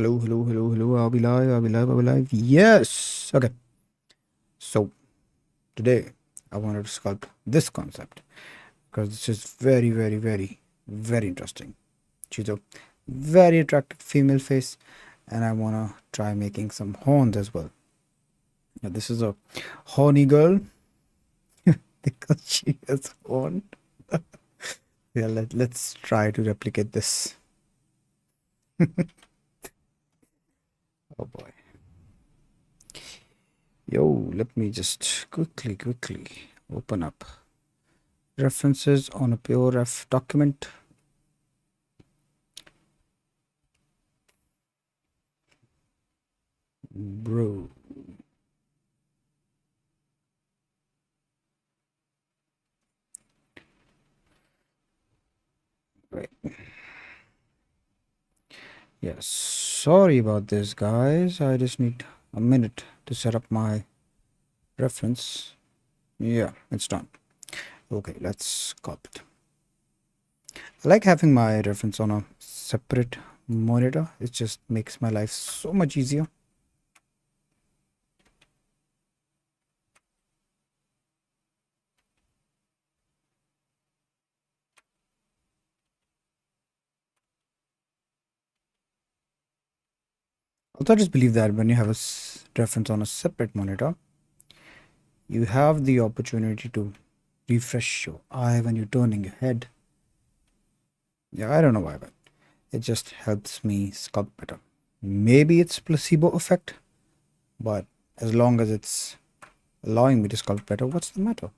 Hello, hello, hello, hello. I'll be live. I'll be live. I'll be live. Yes. Okay. So today I wanted to sculpt this concept because this is very, very, very, very interesting. She's a very attractive female face, and I wanna try making some horns as well. Now this is a horny girl because she has horn. Yeah, let's try to replicate this. Oh boy. Yo, let me just quickly open up references on a pure ref document. Bro. Right. Yes. Sorry about this, guys. I just need a minute to set up my reference. Yeah, it's done. Okay, let's copy it. I like having my reference on a separate monitor. It just makes my life so much easier. Also, I just believe that when you have a reference on a separate monitor, you have the opportunity to refresh your eye when you're turning your head. Yeah, I don't know why, but it just helps me sculpt better. Maybe it's placebo effect, but as long as it's allowing me to sculpt better, what's the matter?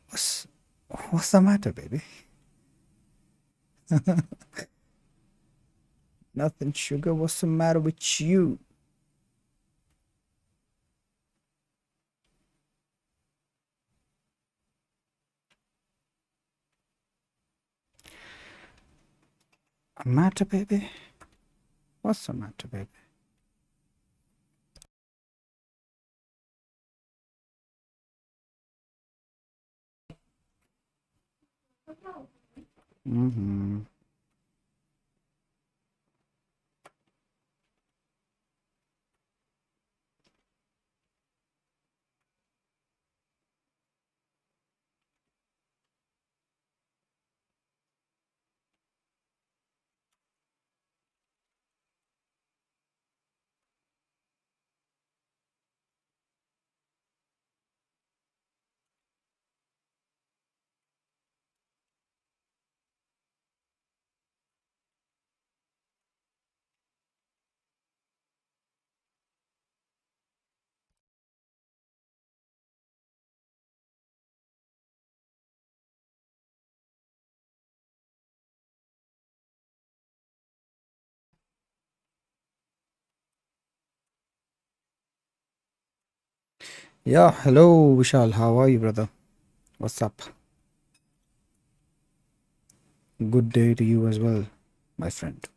What's what's the matter, baby? Nothing, sugar. What's the matter with you? A matter, baby? What's the matter, baby? Mm-hmm. Yeah, hello, Vishal. How are you, brother? What's up? Good day to you as well, my friend.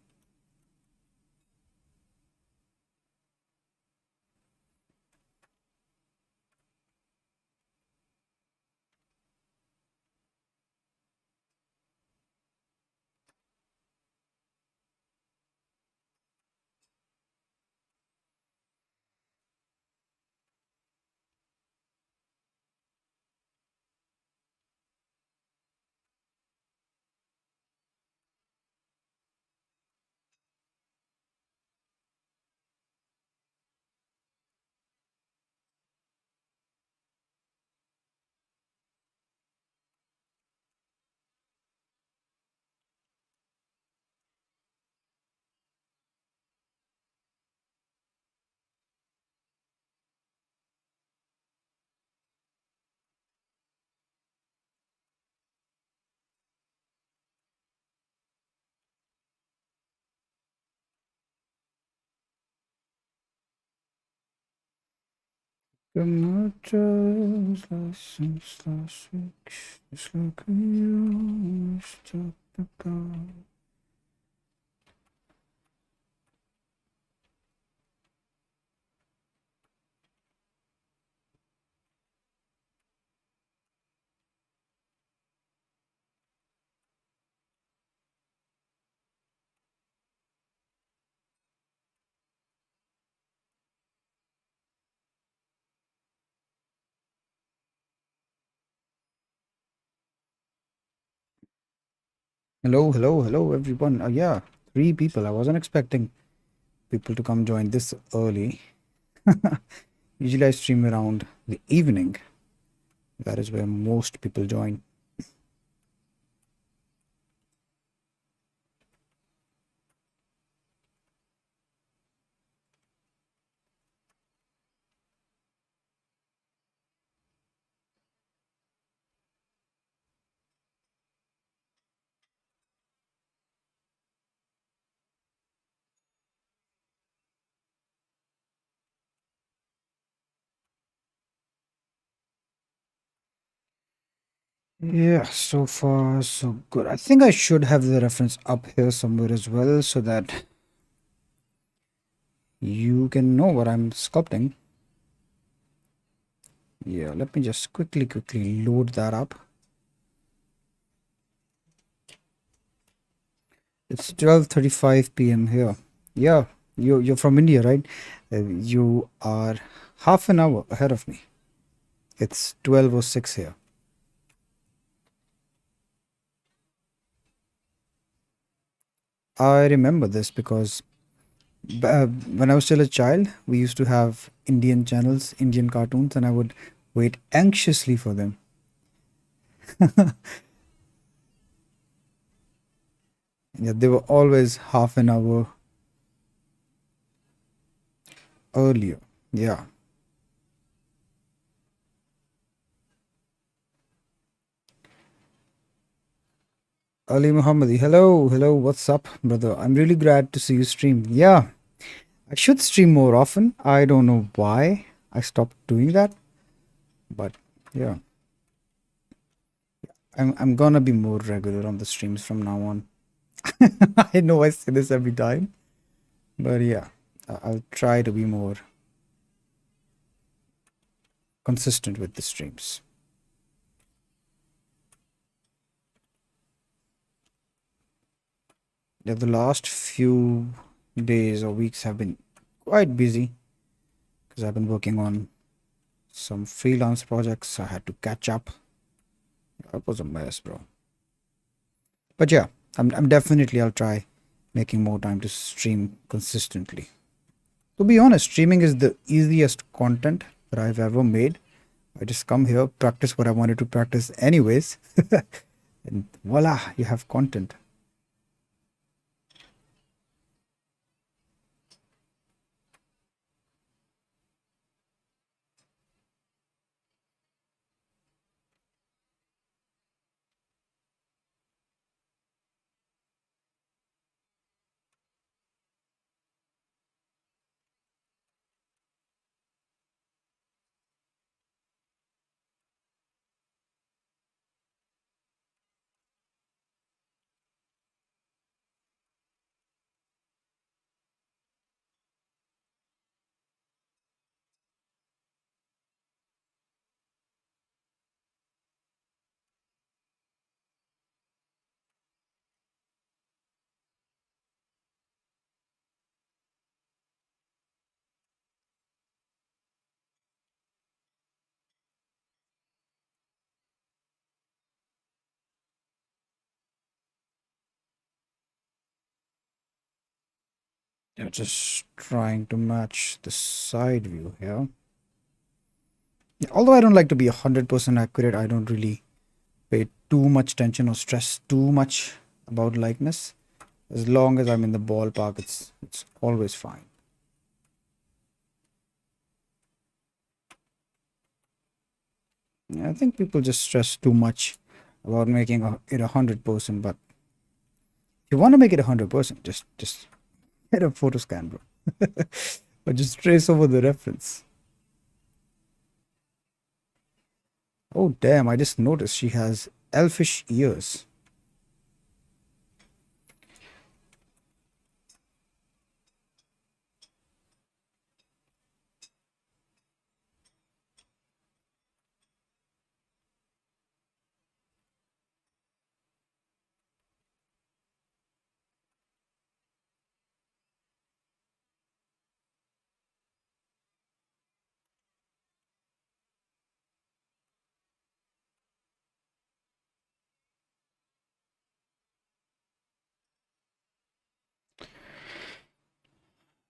Tomatoes license last week, just like we always talked about. Hello, hello, hello, everyone. Yeah, three people. I wasn't expecting people to come join this early. Usually, I stream around the evening. That is where most people join. Yeah, so far, so good. I think I should have the reference up here somewhere as well so that you can know what I'm sculpting. Yeah, let me just quickly load that up. It's 12:35 p.m. here. Yeah, you're from India, right? You are half an hour ahead of me. It's 12:06 here. I remember this because when I was still a child, we used to have Indian channels, Indian cartoons, and I would wait anxiously for them. Yeah, they were always half an hour earlier. Yeah. Ali Muhammadi, hello, hello, what's up, brother? I'm really glad to see you stream. Yeah, I should stream more often. I don't know why I stopped doing that, but yeah, I'm gonna be more regular on the streams from now on. I know I say this every time, but yeah, I'll try to be more consistent with the streams. Yeah, the last few days or weeks have been quite busy because I've been working on some freelance projects. I had to catch up. That was a mess, bro. But yeah, I'm definitely I'll try making more time to stream consistently. To be honest, streaming is the easiest content that I've ever made. I just come here, practice what I wanted to practice anyways, and voila, you have content. Yeah, just trying to match the side view here. Yeah, although I don't like to be 100% accurate, I don't really pay too much attention or stress too much about likeness. As long as I'm in the ballpark, it's always fine. Yeah, I think people just stress too much about making it 100%. But if you want to make it 100%, just get a photo scan, bro, or just trace over the reference. Oh damn! I just noticed she has elfish ears.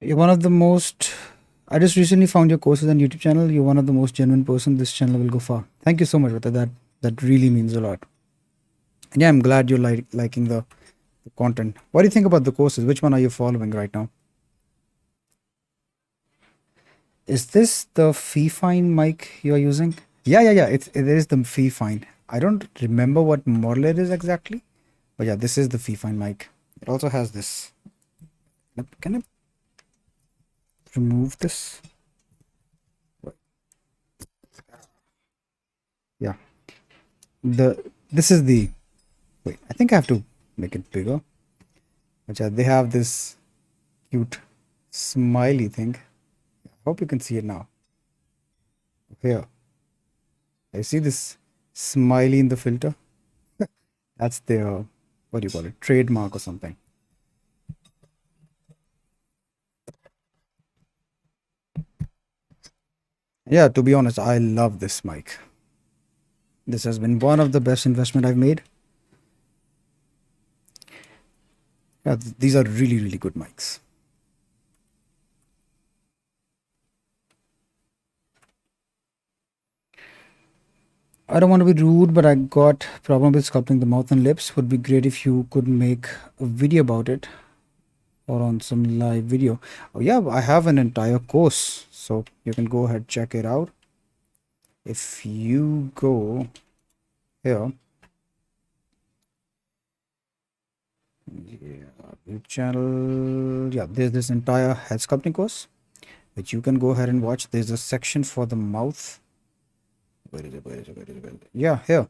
You're one of the most. I just recently found your courses on YouTube channel. You're one of the most genuine person. This channel will go far. Thank you so much, Vata. That really means a lot. And yeah, I'm glad you're liking the content. What do you think about the courses? Which one are you following right now? Is this the Fee-Fine mic you are using? Yeah. It is the Fee-Fine. I don't remember what model it is exactly, but yeah, this is the Fee-Fine mic. It also has this. Can I remove this? Yeah. This is the. Wait, I think I have to make it bigger. But yeah, they have this cute smiley thing. Hope you can see it now. Here, I see this smiley in the filter. That's their, what do you call it, trademark or something. Yeah, to be honest, I love this mic. This has been one of the best investment I've made. Yeah, these are really, really good mics. I don't want to be rude, but I got problem with sculpting the mouth and lips. Would be great if you could make a video about it or on some live video. Oh yeah, I have an entire course, so you can go ahead check it out. If you go here, yeah, channel, yeah, there's this entire head sculpting course which you can go ahead and watch. There's a section for the mouth. Where is it? Where is it? Where is it? Where is it? Yeah, here.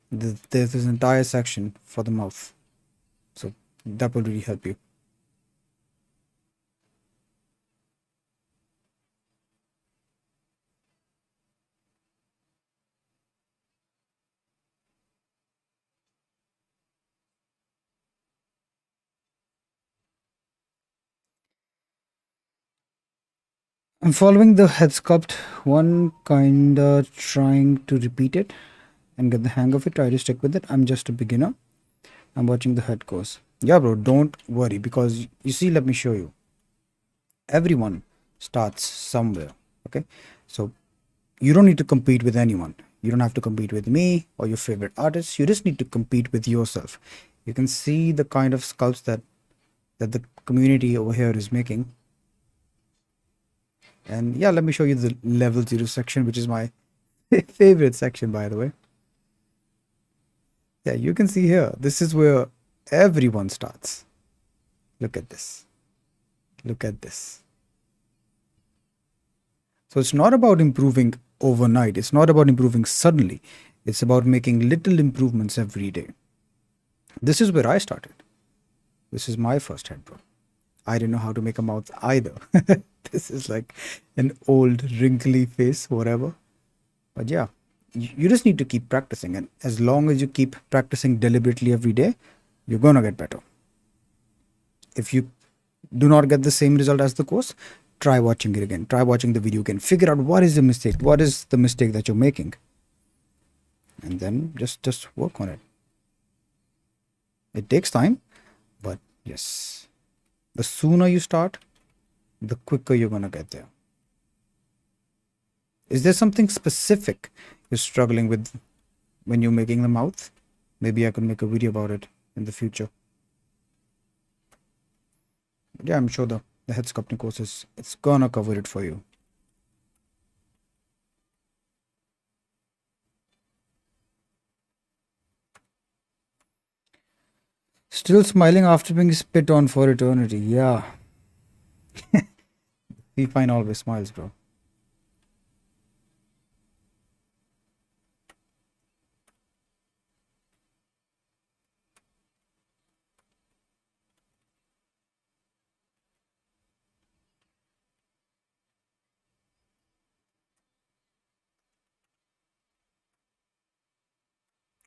There's this entire section for the mouth, so that will really help you. I'm following the head sculpt one, kinda trying to repeat it and get the hang of it. Try to stick with it. I'm just a beginner. I'm watching the head course. Yeah, bro, don't worry, because you see, let me show you. Everyone starts somewhere. Okay, so you don't need to compete with anyone. You don't have to compete with me or your favorite artists. You just need to compete with yourself. You can see the kind of sculpts that the community over here is making. And yeah, let me show you the level 0 section, which is my favorite section, by the way. Yeah, you can see here, this is where everyone starts. Look at this. Look at this. So it's not about improving overnight. It's not about improving suddenly. It's about making little improvements every day. This is where I started. This is my first head, bro. I didn't know how to make a mouth either. This is like an old wrinkly face, whatever. But yeah, you just need to keep practicing. And as long as you keep practicing deliberately every day, you're going to get better. If you do not get the same result as the course, try watching it again. Try watching the video again. Figure out what is the mistake. What is the mistake that you're making? And then just work on it. It takes time, but yes, the sooner you start, the quicker you're going to get there. Is there something specific you're struggling with when you're making the mouth? Maybe I could make a video about it in the future. But yeah, I'm sure the head sculpting course it's gonna cover it for you. Still smiling after being spit on for eternity. Yeah, Fine always smiles, bro.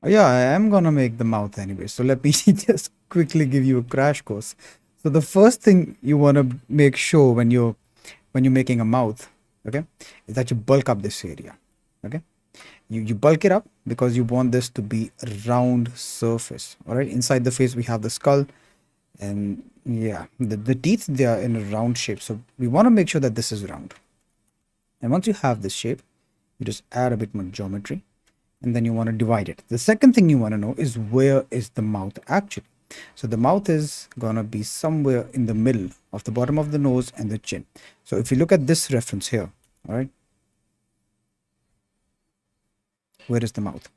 Oh, yeah, I am gonna make the mouth anyway. So let me just quickly give you a crash course. So the first thing you wanna make sure when you're making a mouth, okay, is that you bulk up this area. Okay, you bulk it up because you want this to be a round surface. All right, inside the face we have the skull, and Yeah, the teeth, they are in a round shape, so we want to make sure that this is round. And once you have this shape, you just add a bit more geometry, and then you want to divide it. The second thing you want to know is, where is the mouth actually? So the mouth is gonna be somewhere in the middle of the bottom of the nose and the chin. So if you look at this reference here, all right, where is the mouth?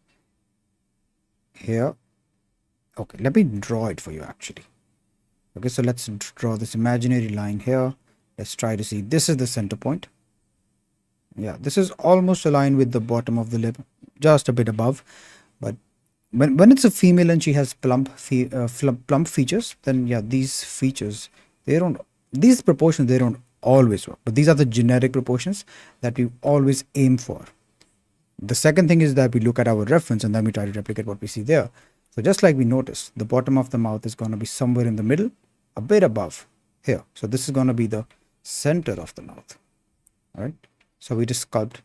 Here. Okay, let me draw it for you actually. Okay, so let's draw this imaginary line here. Let's try to see, this is the center point. Yeah, this is almost aligned with the bottom of the lip, just a bit above. But when it's a female and she has plump features, then yeah, these features, they don't, these proportions, they don't always work. But these are the generic proportions that we always aim for. The second thing is that we look at our reference and then we try to replicate what we see there. So just like we noticed, the bottom of the mouth is going to be somewhere in the middle, a bit above here. So this is going to be the center of the mouth. All right. So we just sculpt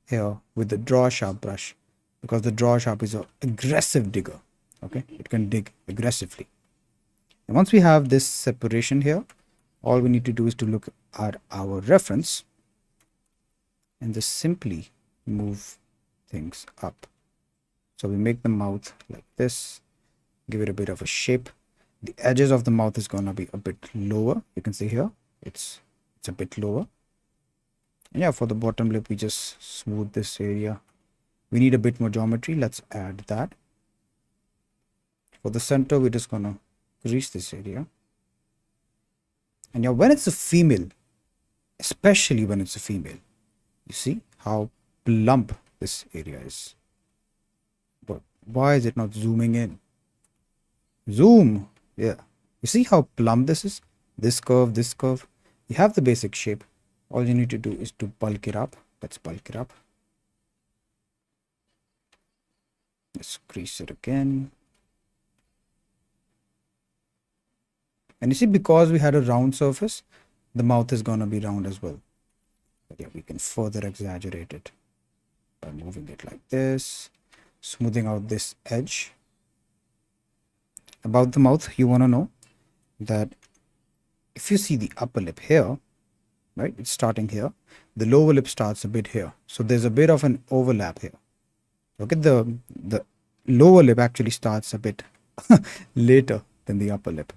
here with the draw sharp brush, because the draw sharp is an aggressive digger. Okay. It can dig aggressively. And once we have this separation here, all we need to do is to look at our reference and just simply move things up. So we make the mouth like this, give it a bit of a shape. The edges of the mouth is going to be a bit lower. You can see here, it's a bit lower. And yeah, for the bottom lip, we just smooth this area. We need a bit more geometry. Let's add that. For the center, we're just going to crease this area. And yeah, when it's a female, especially when it's a female, you see how plump this area is. But why is it not zooming in? Zoom. Yeah. You see how plump this is? This curve, this curve. You have the basic shape. All you need to do is to bulk it up. Let's bulk it up. Let's crease it again. And you see, because we had a round surface, the mouth is going to be round as well. But yeah, we can further exaggerate it by moving it like this, smoothing out this edge. About the mouth, you want to know that if you see the upper lip here, right, it's starting here, the lower lip starts a bit here. So there's a bit of an overlap here. Look at the lower lip actually starts a bit later than the upper lip.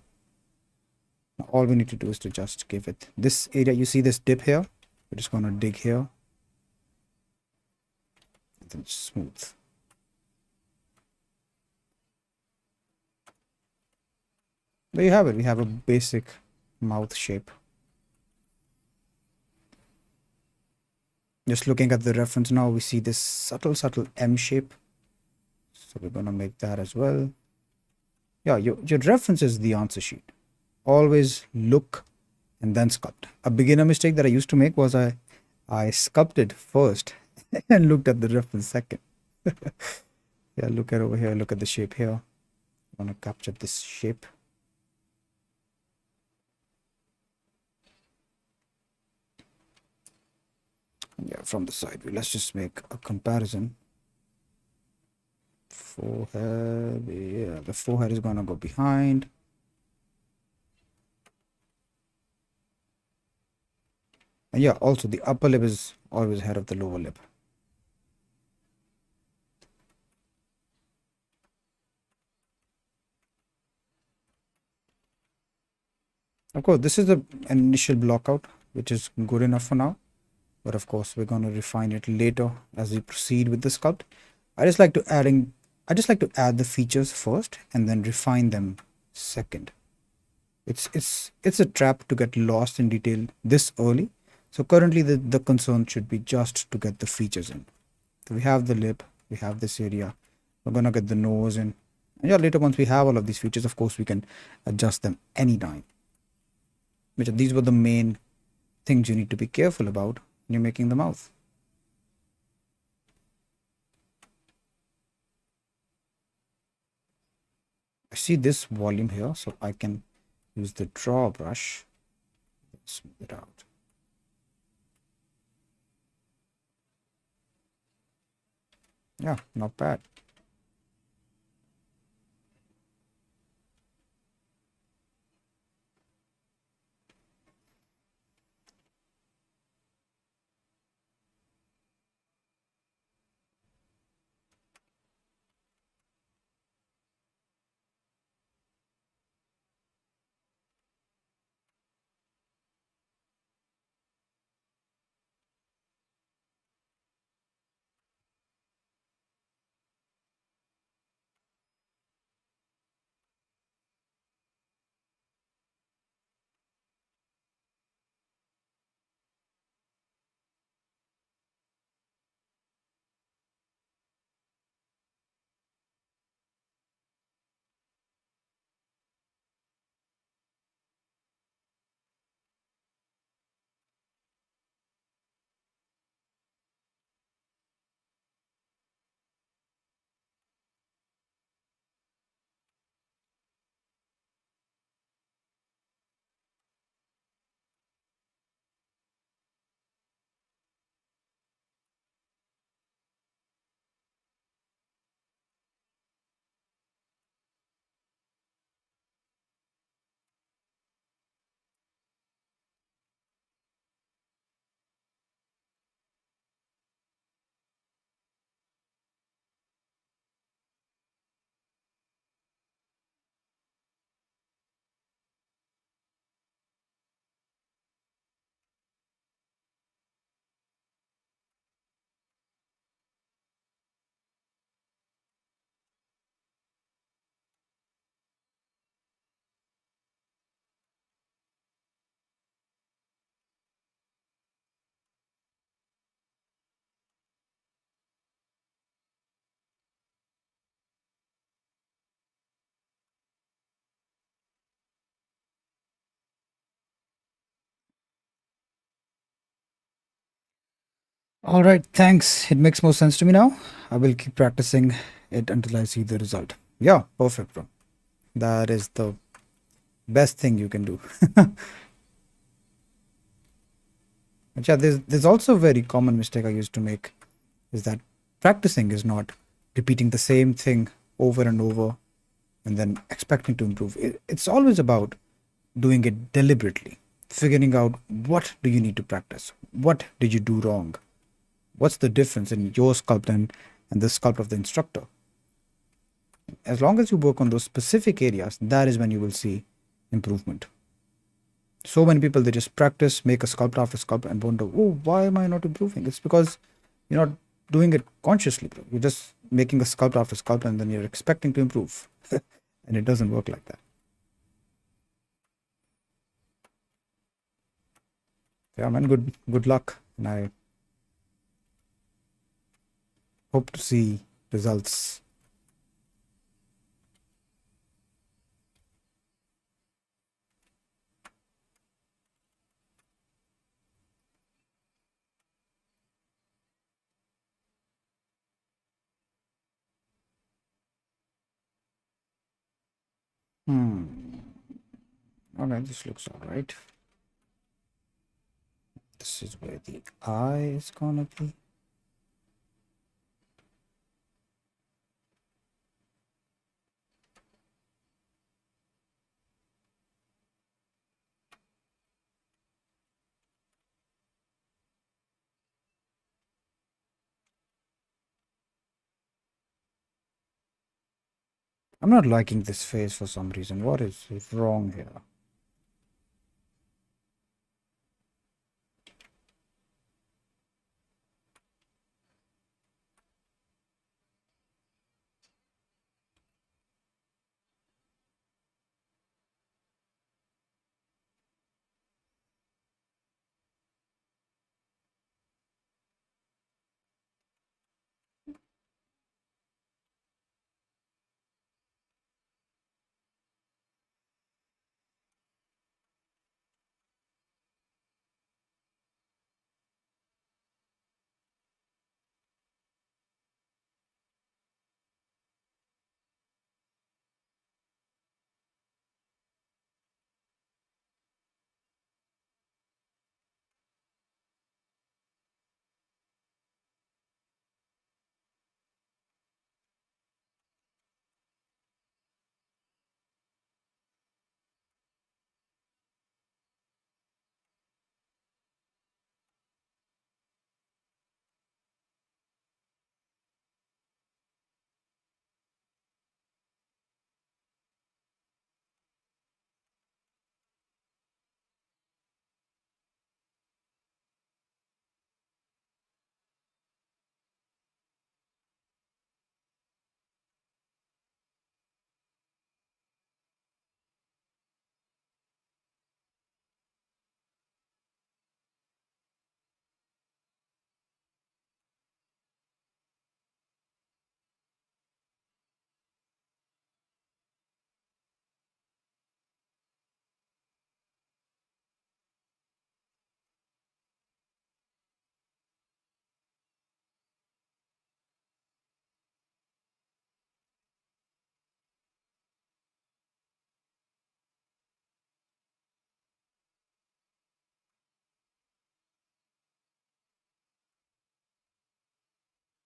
Now, all we need to do is to just give it this area. You see this dip here? We're just going to dig here and then smooth. There you have it. We have a basic mouth shape. Just looking at the reference now, we see this subtle M shape. So we're going to make that as well. Yeah, your reference is the answer sheet. Always look and then sculpt. A beginner mistake that I used to make was I sculpted first and looked at the reference second. Yeah, look at over here, look at the shape here. I want to capture this shape. Yeah, from the side, let's just make a comparison. Forehead, yeah, the forehead is gonna go behind. And yeah, also the upper lip is always ahead of the lower lip. Of course, this is an initial blockout, which is good enough for now. But of course, we're going to refine it later as we proceed with the sculpt. I just like to add the features first and then refine them second. It's a trap to get lost in detail this early. So currently the concern should be just to get the features in. So we have the lip, we have this area, we're gonna get the nose in. And yeah, later once we have all of these features, of course we can adjust them anytime. Which these were the main things you need to be careful about when you're making the mouth. I see this volume here, so I can use the draw brush, smooth it out. Yeah, not bad. All right, thanks. It makes more sense to me now. I will keep practicing it until I see the result. Yeah, perfect, bro. That is the best thing you can do. But yeah, there's also a very common mistake I used to make is that practicing is not repeating the same thing over and over and then expecting to improve. It's always about doing it deliberately, figuring out what do you need to practice, what did you do wrong, what's the difference in your sculpt and the sculpt of the instructor. As long as you work on those specific areas, that is when you will see improvement. So many people, they just practice, make a sculpt after sculpt and wonder, oh, why am I not improving? It's because you're not doing it consciously, bro. You're just making a sculpt after sculpt and then you're expecting to improve. And it doesn't work like that. Yeah, man, good luck. And I hope to see results. Hmm. Okay, this looks all right. This is where the eye is gonna be. I'm not liking this face for some reason. What is wrong here?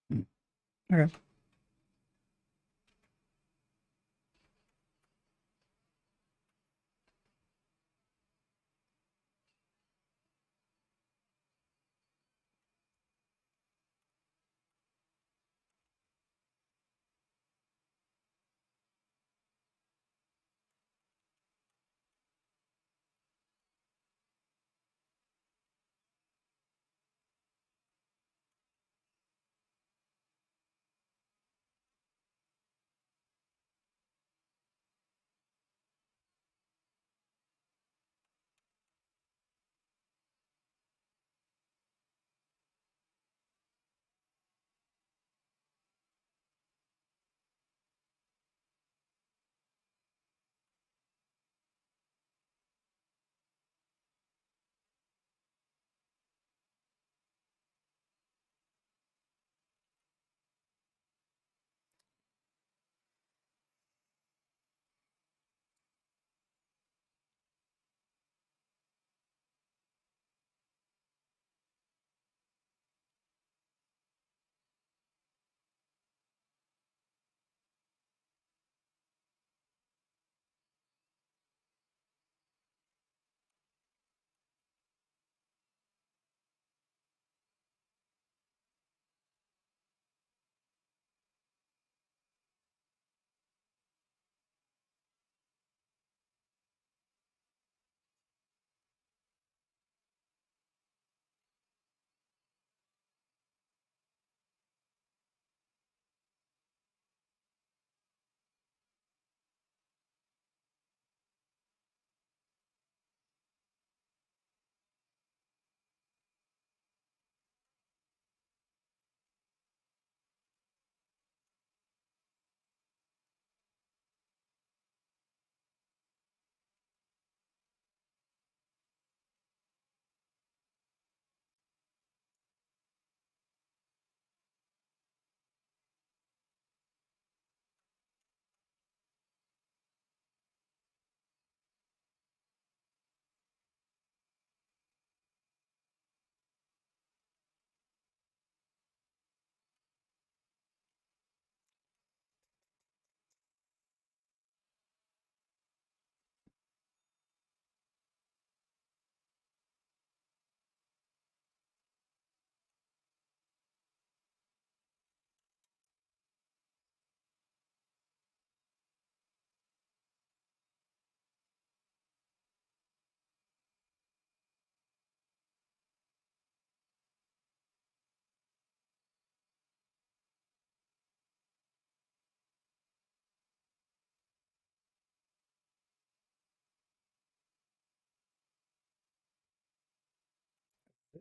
Hmm. Okay.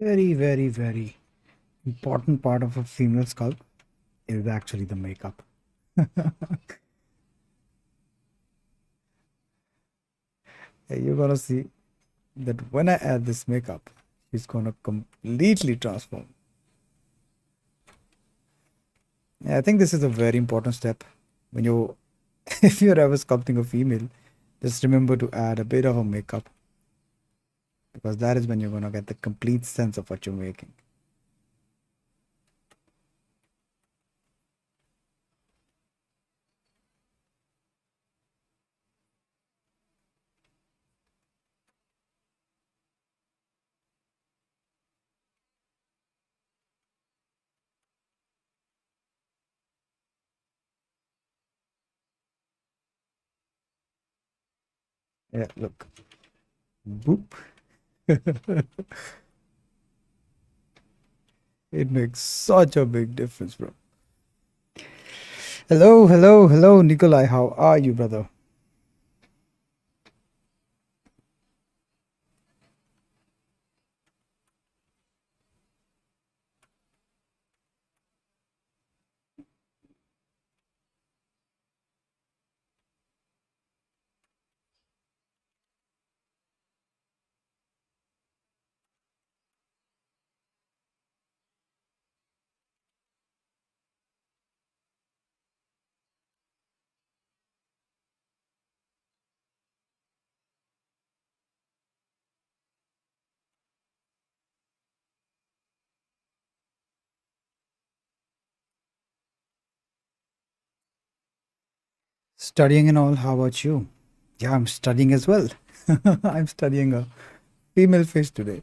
Very, very, very important part of a female sculpt is actually the makeup. You're gonna see that when I add this makeup, she's gonna completely transform. Yeah, I think this is a very important step when you, if you're ever sculpting a female, just remember to add a bit of a makeup because that is when you're gonna get the complete sense of what you're making. Yeah, look. Boop. It makes such a big difference, bro. Hello, hello, hello, Nikolai. How are you, brother? Studying and all. How about you? Yeah, I'm studying as well. I'm studying a female face today.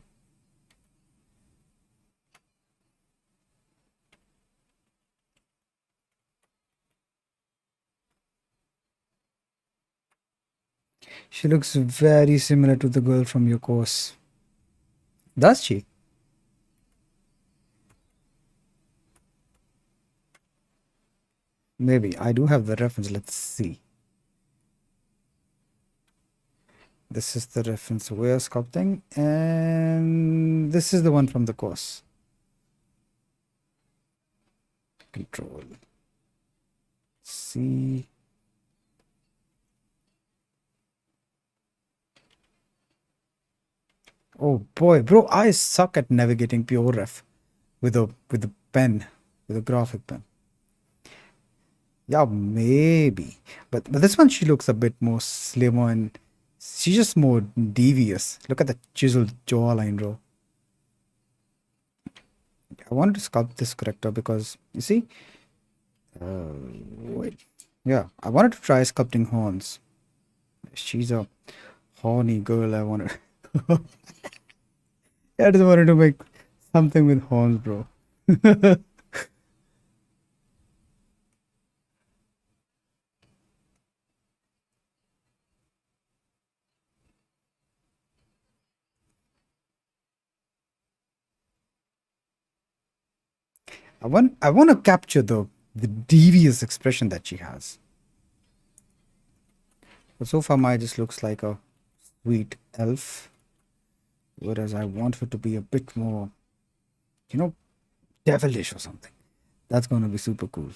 She looks very similar to the girl from your course. Does she? Maybe. I do have the reference. Let's see. This is the reference we're sculpting, and this is the one from the course. Control C. Oh boy, bro, I suck at navigating pure ref with a pen, with a graphic pen. Yeah, maybe. But this one she looks a bit more slimmer and she's just more devious. Look at the chiseled jawline, bro. I wanted to sculpt this character because you see, wait, yeah, I wanted to try sculpting horns. She's a horny girl. I wanted, I just wanted to make something with horns, bro. I want to capture the devious expression that she has. But so far, Maya just looks like a sweet elf, whereas I want her to be a bit more, you know, devilish or something. That's going to be super cool.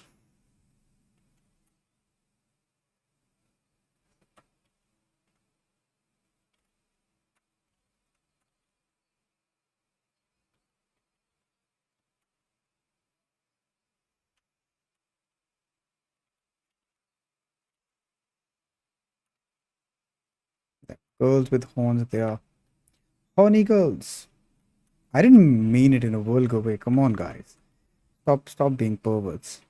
Girls with horns, they are horny girls. I didn't mean it in a vulgar way. Come on, guys. Stop being perverts.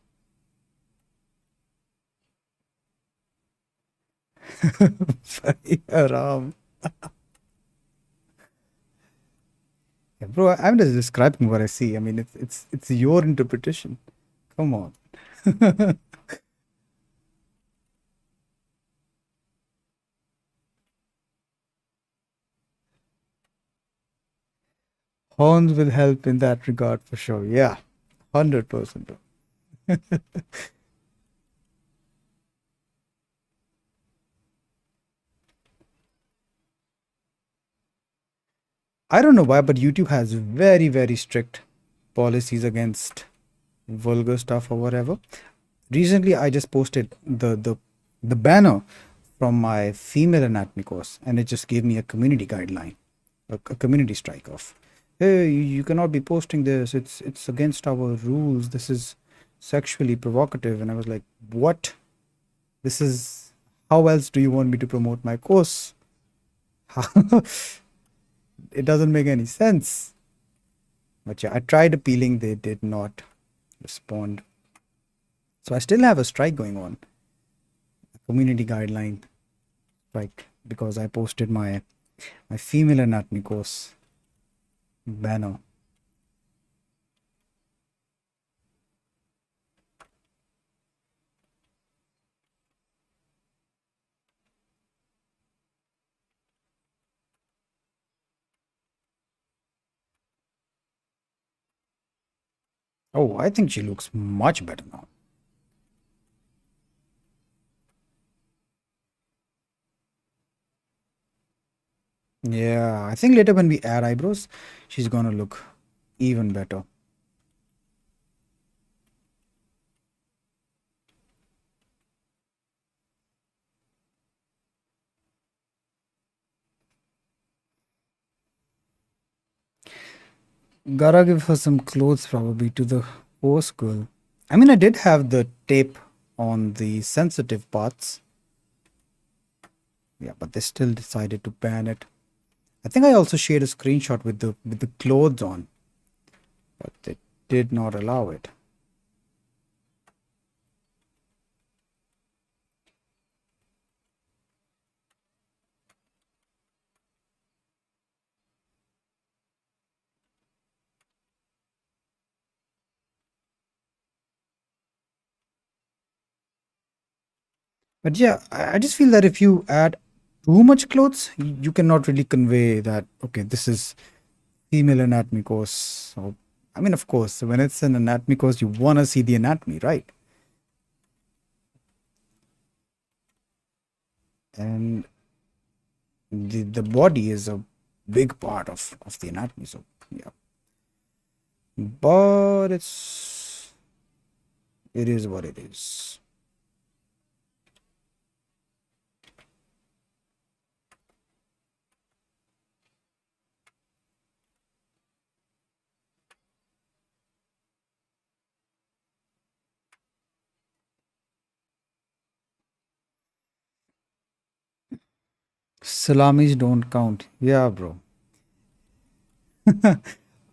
Ram. Yeah, bro, I'm just describing what I see. I mean, it's your interpretation. Come on. Horns will help in that regard for sure. Yeah, 100%. Bro. I don't know why, but YouTube has very, very strict policies against vulgar stuff or whatever. Recently, I just posted the banner from my female anatomy course, and it just gave me a community guideline, a community strike off. Hey, you cannot be posting this. It's against our rules. This is sexually provocative. And I was like, what? This is how else do you want me to promote my course? It doesn't make any sense. But yeah, I tried appealing. They did not respond. So I still have a strike going on, a community guideline strike, because I posted my female anatomy course banner. Oh, I think she looks much better now. Yeah, I think later when we add eyebrows, she's gonna look even better. Gotta give her some clothes probably to the post girl. I mean, I did have the tape on the sensitive parts. Yeah, but they still decided to ban it. I think I also shared a screenshot with the clothes on, but they did not allow it. But yeah, I just feel that if you add too much clothes, you cannot really convey that, okay, this is female anatomy course. So, I mean, of course, when it's an anatomy course, you want to see the anatomy, right? And the body is a big part of the anatomy. So, yeah. But it is what it is. Salamis don't count. Yeah, bro.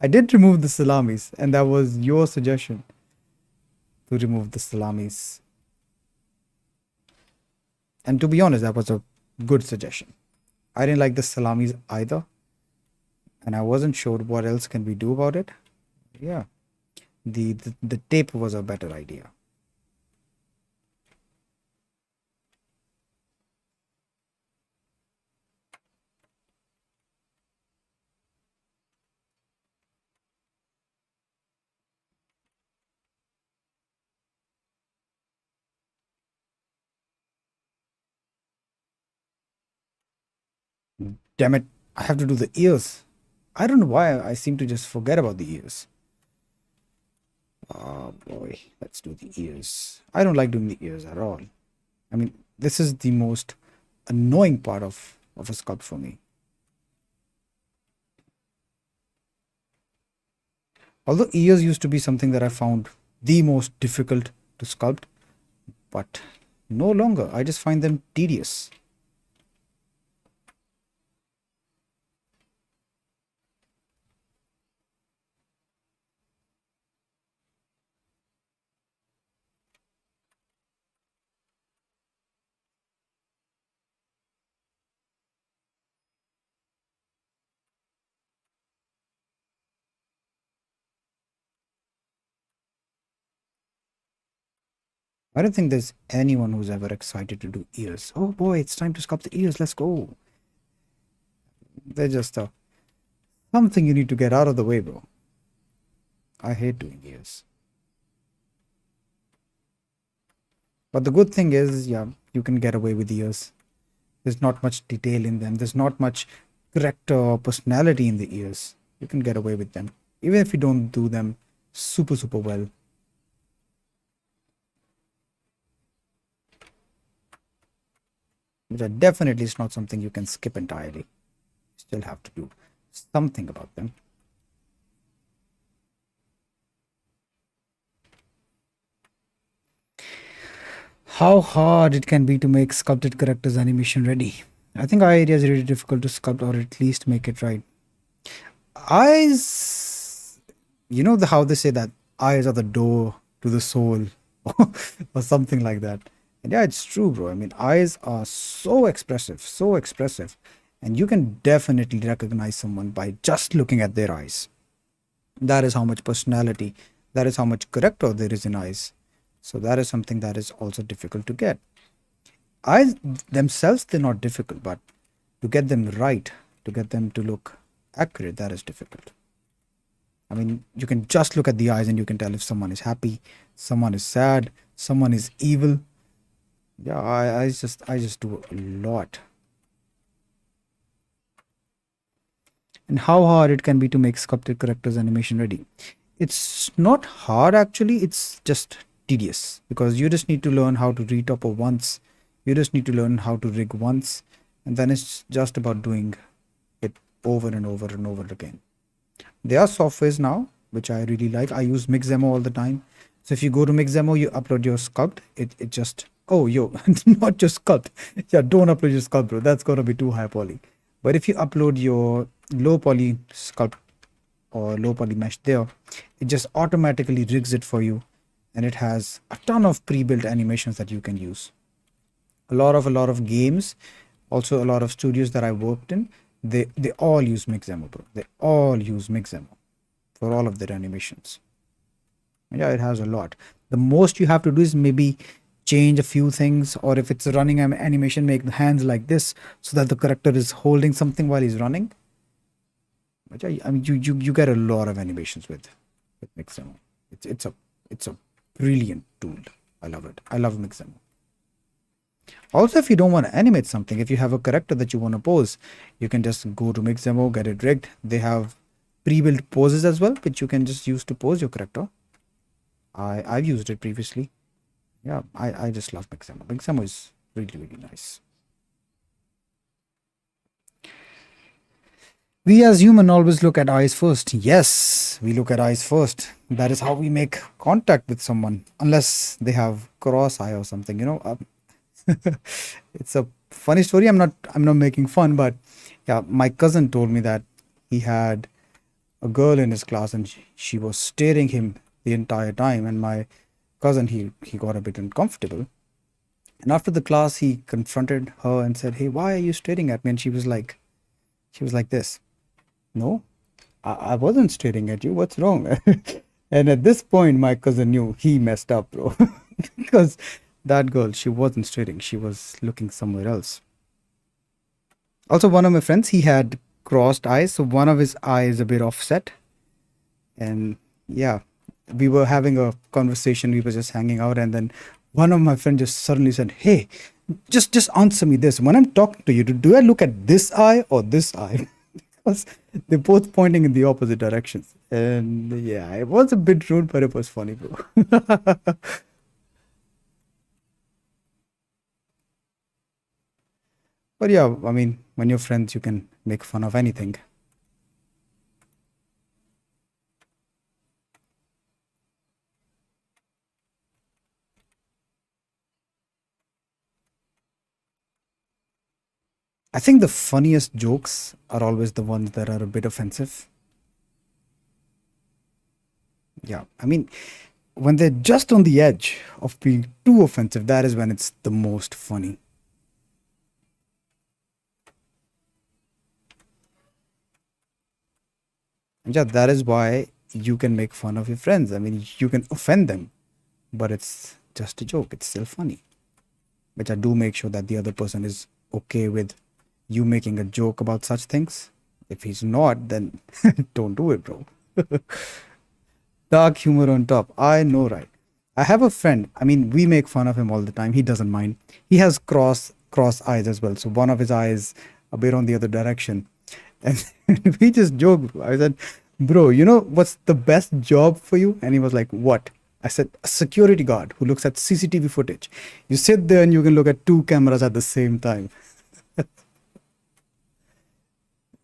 I did remove the salamis, and that was your suggestion to remove the salamis. And to be honest, that was a good suggestion. I didn't like the salamis either, and I wasn't sure what else can we do about it. Yeah, the tape was a better idea. Damn it, I have to do the ears. I don't know why I seem to just forget about the ears. Oh boy, let's do the ears. I don't like doing the ears at all. I mean, this is the most annoying part of a sculpt for me. Although ears used to be something that I found the most difficult to sculpt, but no longer. I just find them tedious. I don't think there's anyone who's ever excited to do ears. Oh boy, it's time to sculpt the ears. Let's go. They're just something you need to get out of the way, bro. I hate doing ears. But the good thing is, yeah, you can get away with ears. There's not much detail in them. There's not much character or personality in the ears, you can get away with them, even if you don't do them super, super well. Which are definitely is not something you can skip entirely. You still have to do something about them. How hard it can be to make sculpted characters animation ready. I think eye area is really difficult to sculpt or at least make it right. Eyes, how they say that eyes are the door to the soul or something like that. And yeah, it's true, bro. I mean, eyes are so expressive, and you can definitely recognize someone by just looking at their eyes. That is how much personality, that is how much character there is in eyes. So that is something that is also difficult to get. Eyes themselves, they're not difficult, but to get them right, to get them to look accurate, that is difficult. I mean, you can just look at the eyes and you can tell if someone is happy, someone is sad, someone is evil. Yeah, I just do a lot. And how hard it can be to make sculpted characters animation ready. It's not hard actually, it's just tedious because you just need to learn how to retopper once. You just need to learn how to rig once, and then it's just about doing it over and over and over again. There are softwares now which I really like. I use Mixamo all the time. So if you go to Mixamo, you upload your sculpt. It just not just sculpt. Yeah, don't upload your sculpt, bro. That's gonna be too high poly. But if you upload your low poly sculpt or low poly mesh there, it just automatically rigs it for you, and it has a ton of pre-built animations that you can use. A lot of games, also a lot of studios that I worked in, they all use Mixamo, bro. They all use Mixamo for all of their animations. Yeah, it has a lot. The most you have to do is maybe change a few things, or if it's a running animation, make the hands like this so that the character is holding something while he's running. But yeah, I mean, you get a lot of animations with Mixamo. It's a brilliant tool. I love it. I love Mixamo. Also, if you don't want to animate something, if you have a character that you want to pose, you can just go to Mixamo, get it rigged. They have pre-built poses as well, which you can just use to pose your character. I've used it previously. Yeah, I just love Mixamo. Mixamo is really, really nice. We as human always look at eyes first. Yes, we look at eyes first. That is how we make contact with someone, unless they have cross eye or something. It's a funny story. I'm not making fun, but yeah, my cousin told me that he had a girl in his class and she was staring him the entire time, and my cousin, he got a bit uncomfortable, and after the class he confronted her and said, "Hey, why are you staring at me?" And she was like this, "No, I wasn't staring at you, what's wrong?" And at this point my cousin knew he messed up, bro. Because that girl, she wasn't staring, she was looking somewhere else. Also, one of my friends, he had crossed eyes, so one of his eyes a bit offset. And yeah, we were having a conversation, we were just hanging out, and then one of my friends just suddenly said, "Hey, just answer me this. When I'm talking to you, do I look at this eye or this eye?" Because they're both pointing in the opposite directions. And yeah, it was a bit rude, but it was funny, bro. But yeah, I mean, when you're friends, you can make fun of anything. I think the funniest jokes are always the ones that are a bit offensive. Yeah, I mean, when they're just on the edge of being too offensive, that is when it's the most funny. And yeah, that is why you can make fun of your friends. I mean, you can offend them, but it's just a joke. It's still funny. Which I do make sure that the other person is okay with you making a joke about such things. If he's not, then don't do it, bro. Dark humor on top. I know, right? I have a friend. I mean, we make fun of him all the time. He doesn't mind. He has cross eyes as well. So one of his eyes a bit on the other direction. And we just joked, bro. I said, bro, you know what's the best job for you? And he was like, what? I said, a security guard who looks at CCTV footage. You sit there and you can look at two cameras at the same time.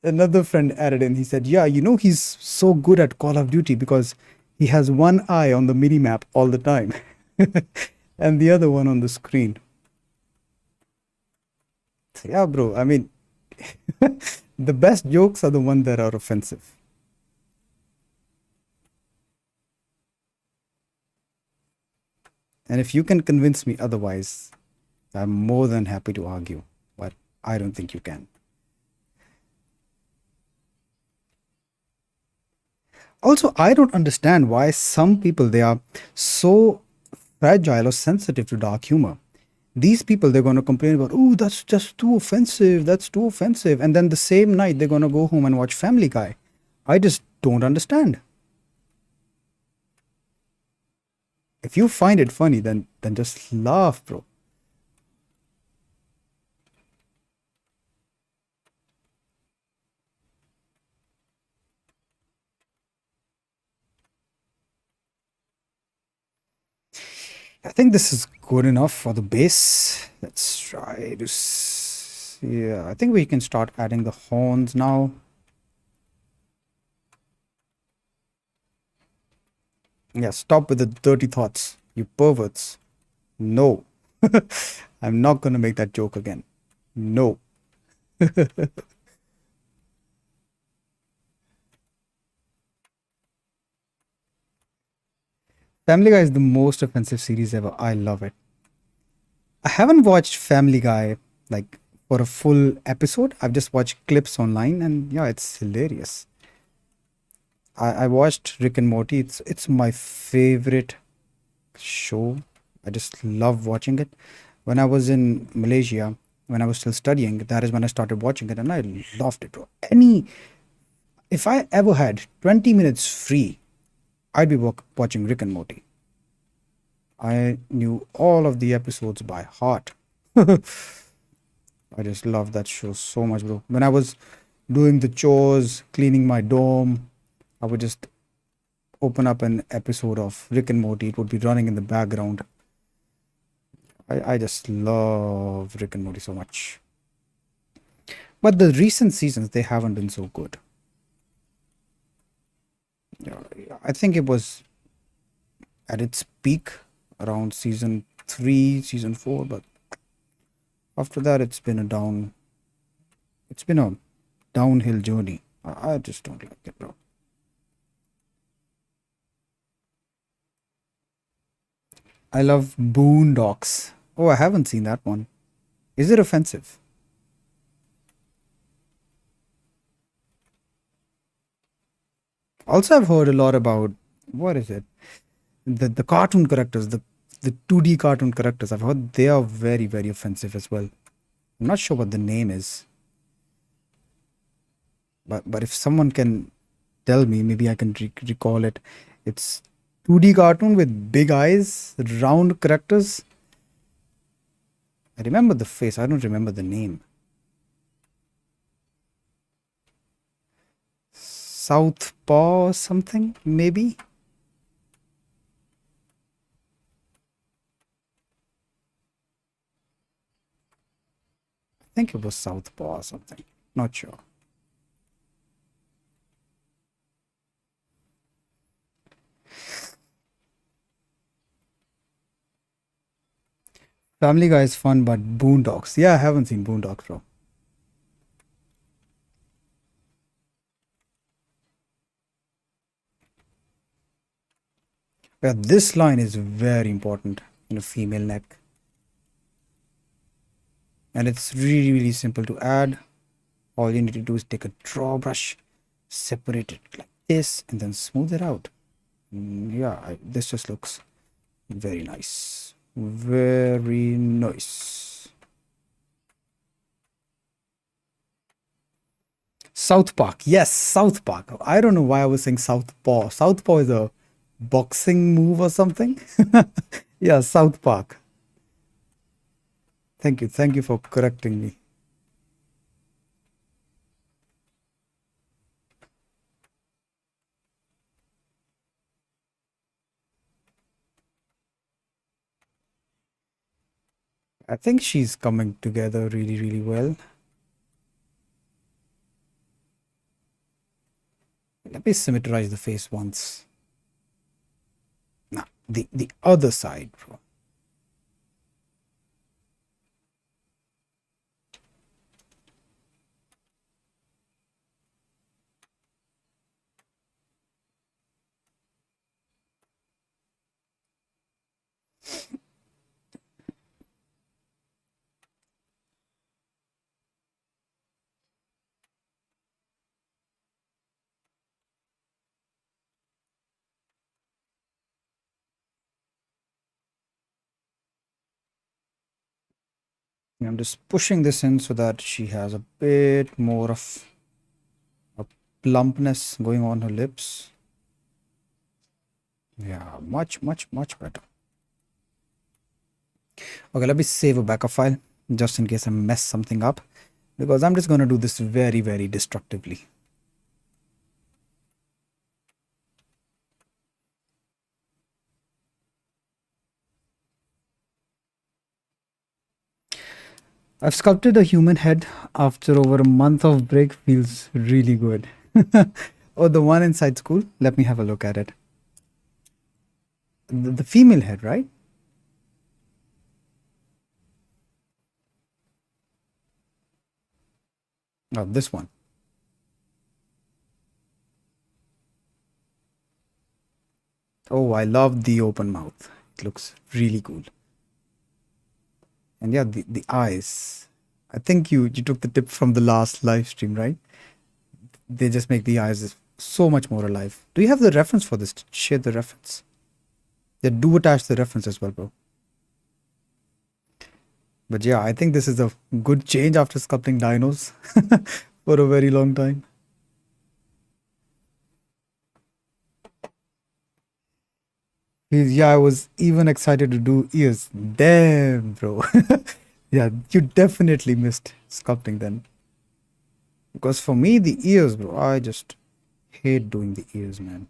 Another friend added in, he said, yeah, you know, he's so good at Call of Duty because he has one eye on the mini map all the time and the other one on the screen. So, yeah, bro, I mean, the best jokes are the ones that are offensive. And if you can convince me otherwise, I'm more than happy to argue, but I don't think you can. Also, I don't understand why some people they are so fragile or sensitive to dark humor. These people they're going to complain about, oh, that's just too offensive, that's too offensive, and then the same night they're going to go home and watch Family Guy. I just don't understand. If you find it funny, then just laugh, bro. I think this is good enough for the base. Let's try to. Yeah, I think we can start adding the horns now. Yeah, stop with the dirty thoughts, you perverts. No. I'm not gonna make that joke again. No. Family Guy is the most offensive series ever. I love it. I haven't watched Family Guy like for a full episode. I've just watched clips online and yeah, it's hilarious. I watched Rick and Morty. It's my favorite show. I just love watching it. When I was in Malaysia, when I was still studying, that is when I started watching it and I loved it, bro. If I ever had 20 minutes free, I'd be watching Rick and Morty. I knew all of the episodes by heart. I just love that show so much, bro. When I was doing the chores, cleaning my dorm, I would just open up an episode of Rick and Morty. It would be running in the background. I just love Rick and Morty so much. But the recent seasons, they haven't been so good. Yeah, I think it was at its peak around season 3, season 4, but after that it's been a downhill journey. I just don't like it, bro. I love Boondocks. Oh, I haven't seen that one. Is it offensive? Also, I've heard a lot about what is it? The cartoon characters, the 2D cartoon characters. I've heard they are very very offensive as well. I'm not sure what the name is, but if someone can tell me, maybe I can recall it. It's 2D cartoon with big eyes, round characters. I remember the face. I don't remember the name. Southpaw or something, maybe. I think it was Southpaw or something. Not sure. Family Guy is fun, but Boondocks. Yeah, I haven't seen Boondocks, bro. Yeah, this line is very important in a female neck. And it's really, really simple to add. All you need to do is take a draw brush, separate it like this, and then smooth it out. Yeah, this just looks very nice. Very nice. South Park. Yes, South Park. I don't know why I was saying Southpaw. Southpaw is a boxing move or something. Yeah, South Park. Thank you. Thank you for correcting me. I think she's coming together really, really well. Let me symmetrize the face once. Now, the other side, bro. I'm just pushing this in so that she has a bit more of a plumpness going on her lips. Yeah, much, much, much better. Okay, let me save a backup file just in case I mess something up, because I'm just going to do this very, very destructively. I've sculpted a human head after over a month of break. Feels really good. Oh, the one inside school? Let me have a look at it. The female head, right? Oh, this one. Oh, I love the open mouth. It looks really cool. And yeah, the eyes. I think you took the tip from the last live stream, right? They just make the eyes so much more alive. Do you have the reference for this? Share the reference. Yeah, do attach the reference as well, bro. But yeah, I think this is a good change after sculpting dinos for a very long time. Yeah, I was even excited to do ears. Damn, bro. Yeah, you definitely missed sculpting then. Because for me, the ears, bro, I just hate doing the ears, man.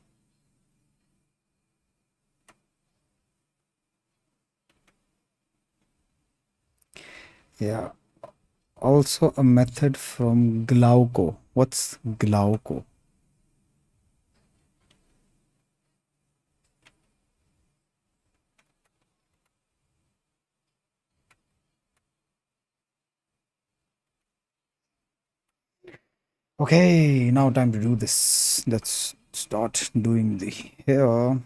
Yeah. Also a method from Glauco. What's Glauco? Okay, now time to do this. Let's start doing the hair. I'm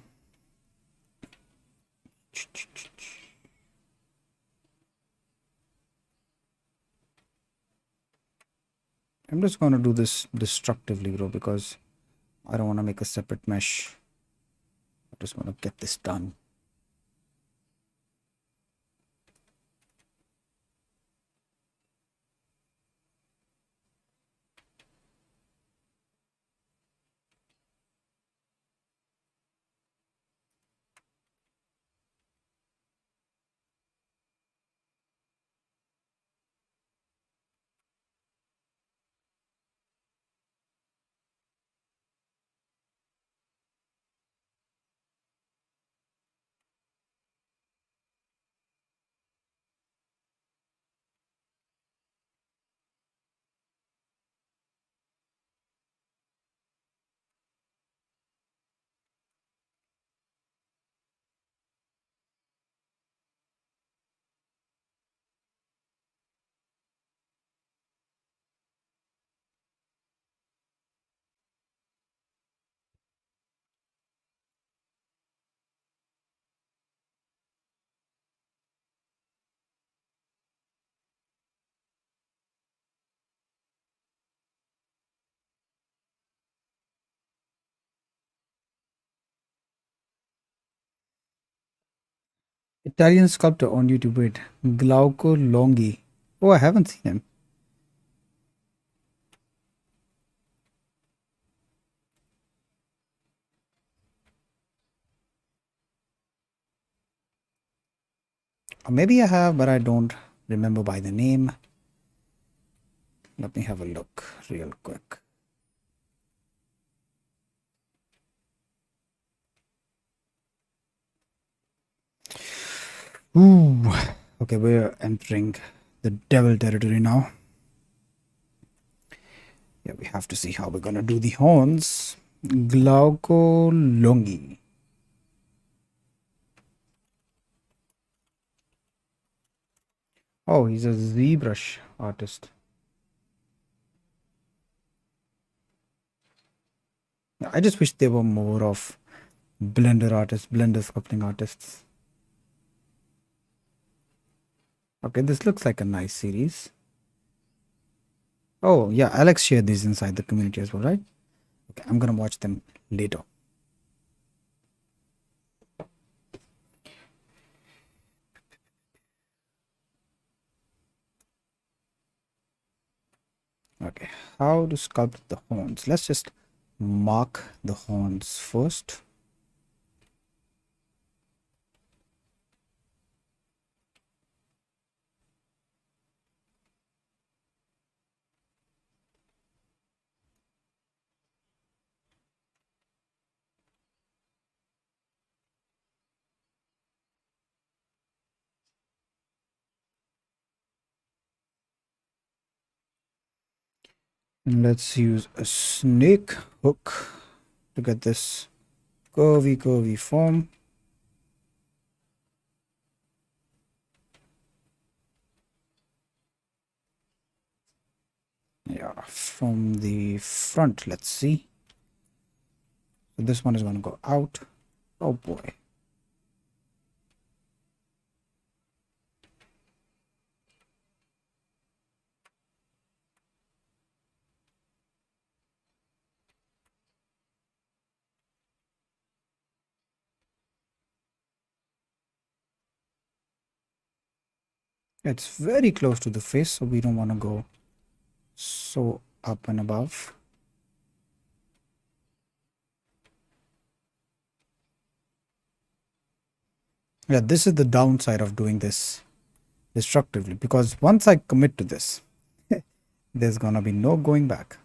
just gonna do this destructively, bro, because I don't want to make a separate mesh. I just want to get this done. Italian sculptor on YouTube. Wait, Glauco Longhi. Oh, I haven't seen him. Or maybe I have, but I don't remember by the name. Let me have a look real quick. Ooh, Okay, we're entering the devil territory now. Yeah, we have to see how we're gonna do the horns. Glauco Longi. Oh, he's a ZBrush artist. I just wish there were more of Blender artists, Blender sculpting artists. Okay, this looks like a nice series. Oh, yeah, Alex shared these inside the community as well, right? Okay, I'm gonna watch them later. Okay, how to sculpt the horns? Let's just mark the horns first. And let's use a snake hook to get this curvy form. Yeah, from the front, let's see. So this one is going to go out. Oh boy. It's very close to the face, so we don't want to go so up and above. Yeah, this is the downside of doing this destructively, because once I commit to this, there's gonna be no going back.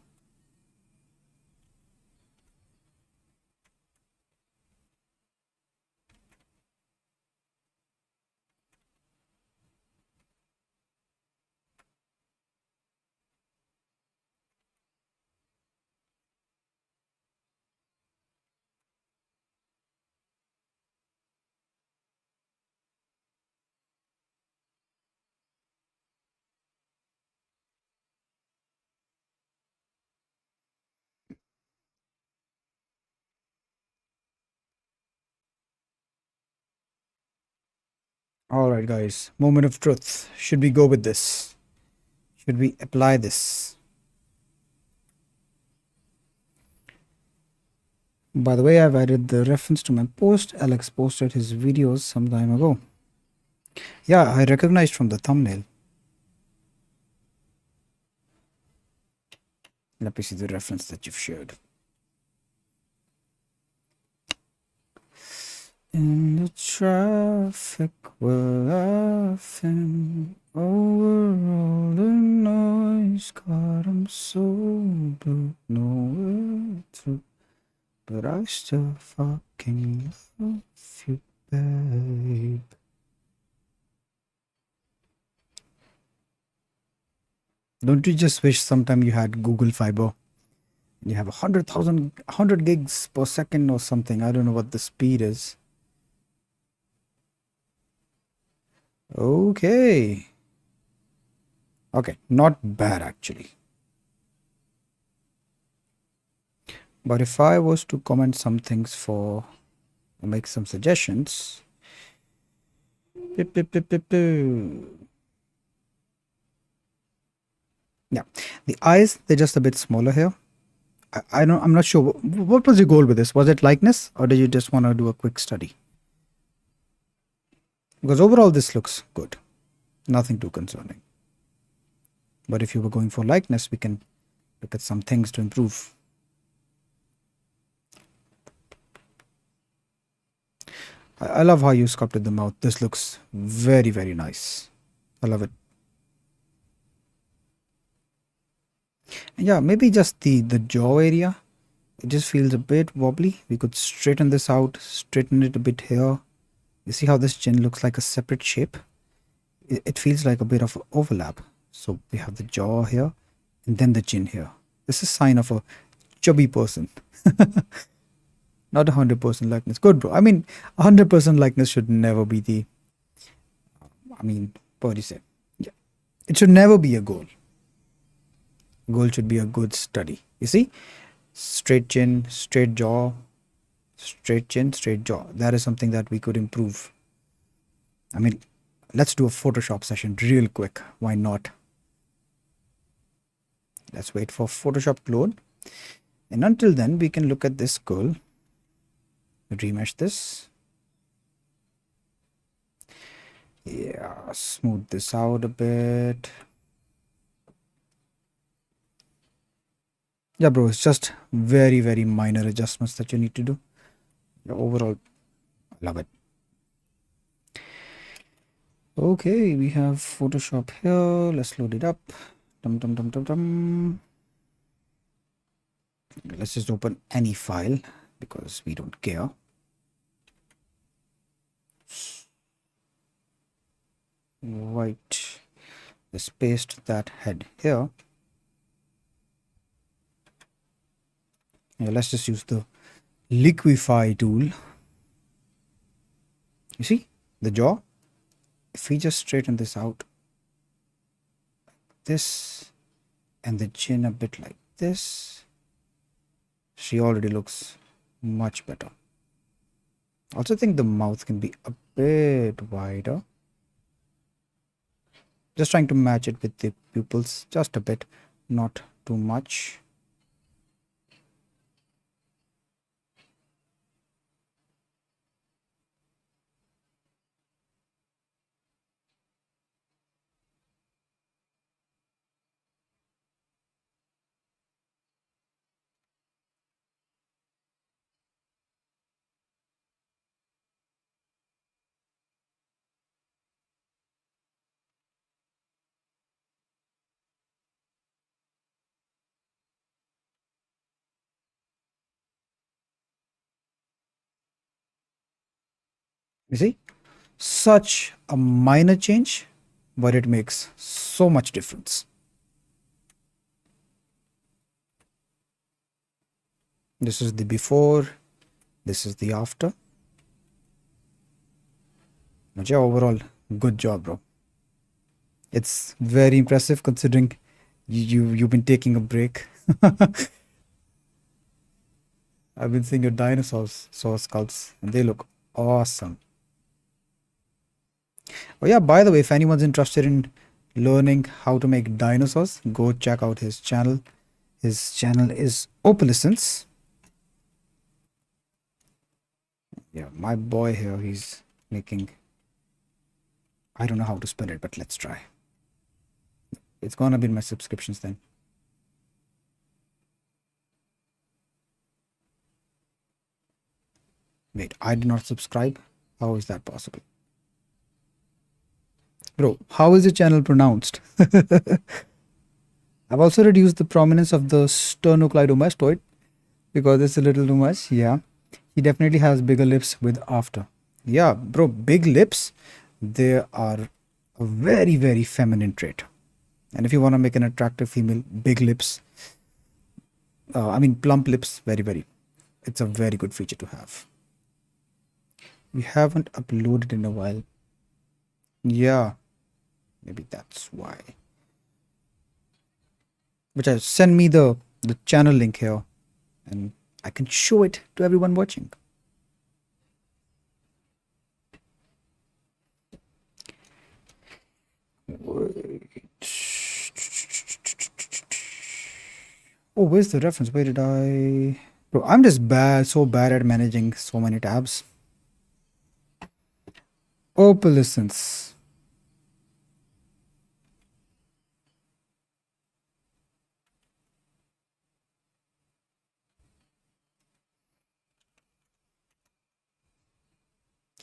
All right, guys, moment of truth. Should we go with this? Should we apply this? By the way, I've added the reference to my post. Alex posted his videos some time ago. Yeah, I recognized from the thumbnail. Let me see the reference that you've shared. In the traffic we're laughing over all the noise. God, I'm so blue, nowhere to, but I still fucking love you, babe. Don't you just wish sometime you had Google Fiber? You have 100 gigs per second or something. I don't know what the speed is. Okay. Okay, not bad actually. But if I was to comment some things for, make some suggestions. Yeah, the eyes, they're just a bit smaller here. I'm not sure. What was your goal with this? Was it likeness, or did you just want to do a quick study? Because overall, this looks good. Nothing too concerning. But if you were going for likeness, we can look at some things to improve. I love how you sculpted the mouth. This looks very, very nice. I love it. And yeah, maybe just the jaw area. It just feels a bit wobbly. We could straighten this out, straighten it a bit here. You see how this chin looks like a separate shape? it feels like a bit of overlap. So we have the jaw here and then the chin here. This is a sign of a chubby person. Not 100% likeness. Good, bro. I mean, 100% likeness should never be the, I mean, what do you say? Yeah. It should never be a goal. Goal should be a good study. You see? Straight chin, straight jaw, straight chin, straight jaw. That is something that we could improve. I mean, let's do a Photoshop session real quick. Why not? Let's wait for Photoshop to load. And until then, we can look at this goal. Remesh this. Yeah, smooth this out a bit. Yeah, bro, it's just very, very minor adjustments that you need to do. Yeah, overall, I love it. Okay, we have Photoshop here. Let's load it up. Dum, dum, dum, dum, dum. Let's just open any file because we don't care. Right. Let's paste that head here. Yeah, let's just use the liquify tool. You see the jaw? If we just straighten this out, this, and the chin a bit like this, she already looks much better. Also think the mouth can be a bit wider. Just trying to match it with the pupils just a bit, not too much. You see? Such a minor change, but it makes so much difference. This is the before, this is the after. But yeah, overall, good job, bro. It's very impressive considering you've been taking a break. I've been seeing your dinosaurs sculpts and they look awesome. Oh yeah, by the way, if anyone's interested in learning how to make dinosaurs, go check out his channel. His channel is Opalescence. Yeah, my boy here, he's making, I don't know how to spell it, but let's try. It's gonna be in my subscriptions then. Wait, I did not subscribe? How is that possible? Bro, how is your channel pronounced? I've also reduced the prominence of the sternocleidomastoid because it's a little too much. Yeah, he definitely has bigger lips with after. Yeah, bro, big lips, they are a very, very feminine trait. And if you want to make an attractive female, big lips, I mean, plump lips, very, very, it's a very good feature to have. We haven't uploaded in a while. Yeah, maybe that's why. Which send me the channel link here and I can show it to everyone watching. Wait. Oh, where's the reference? Where did I? Bro, I'm just so bad at managing so many tabs. Opalescence.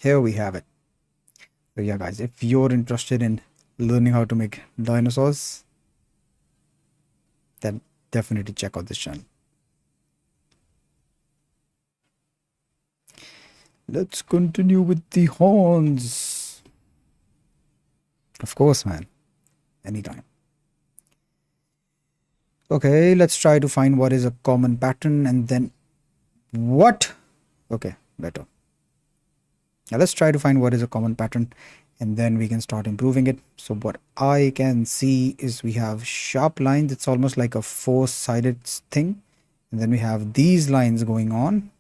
Here we have it. So yeah, guys, if you're interested in learning how to make dinosaurs, then definitely check out this channel. Let's continue with the horns. Of course, man. Anytime. Okay, let's try to find what is a common pattern and then what? Okay, better. Now let's try to find what is a common pattern and then we can start improving it. So what I can see is we have sharp lines. It's almost like a four-sided thing. And then we have these lines going on.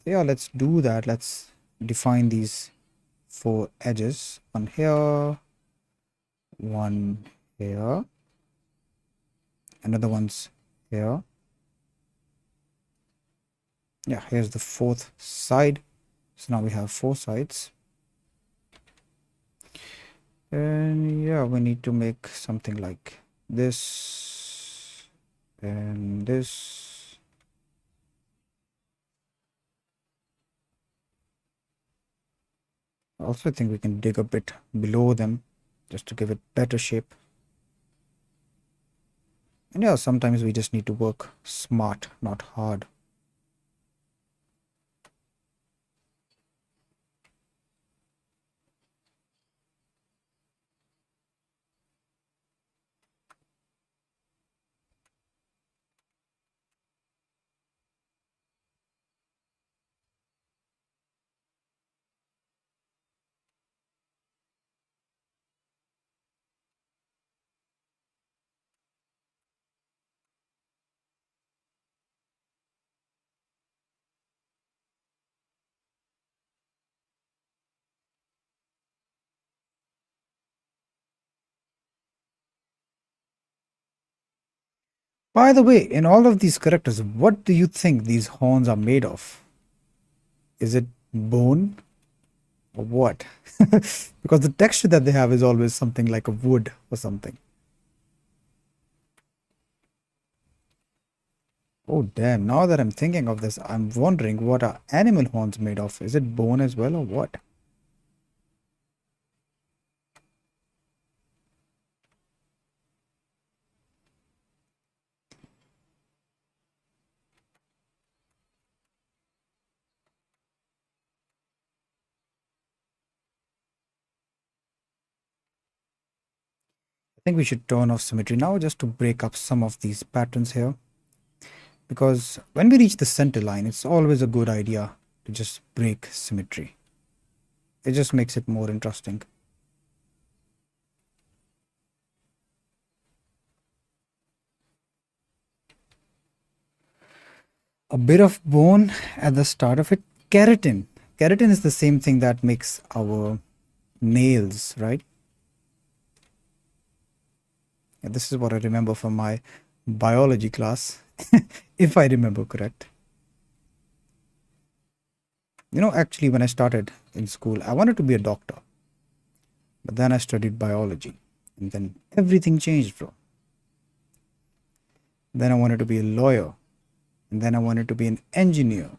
Yeah, let's do that. Let's define these four edges. One here, one here, another one's here. Yeah, here's the fourth side. So now we have four sides. And yeah, we need to make something like this and this. I also think we can dig a bit below them just to give it better shape. And yeah, sometimes we just need to work smart, not hard. By the way, in all of these characters, what do you think these horns are made of? Is it bone or what? Because the texture that they have is always something like a wood or something. Oh damn, now that I'm thinking of this, I'm wondering what are animal horns made of? Is it bone as well or what? I think we should turn off symmetry now just to break up some of these patterns here. Because when we reach the center line, it's always a good idea to just break symmetry. It just makes it more interesting. A bit of bone at the start of it. Keratin. Keratin is the same thing that makes our nails, right? Yeah, this is what I remember from my biology class, if I remember correct. Actually, when I started in school, I wanted to be a doctor, but then I studied biology, and then everything changed, bro. Then I wanted to be a lawyer, and then I wanted to be an engineer.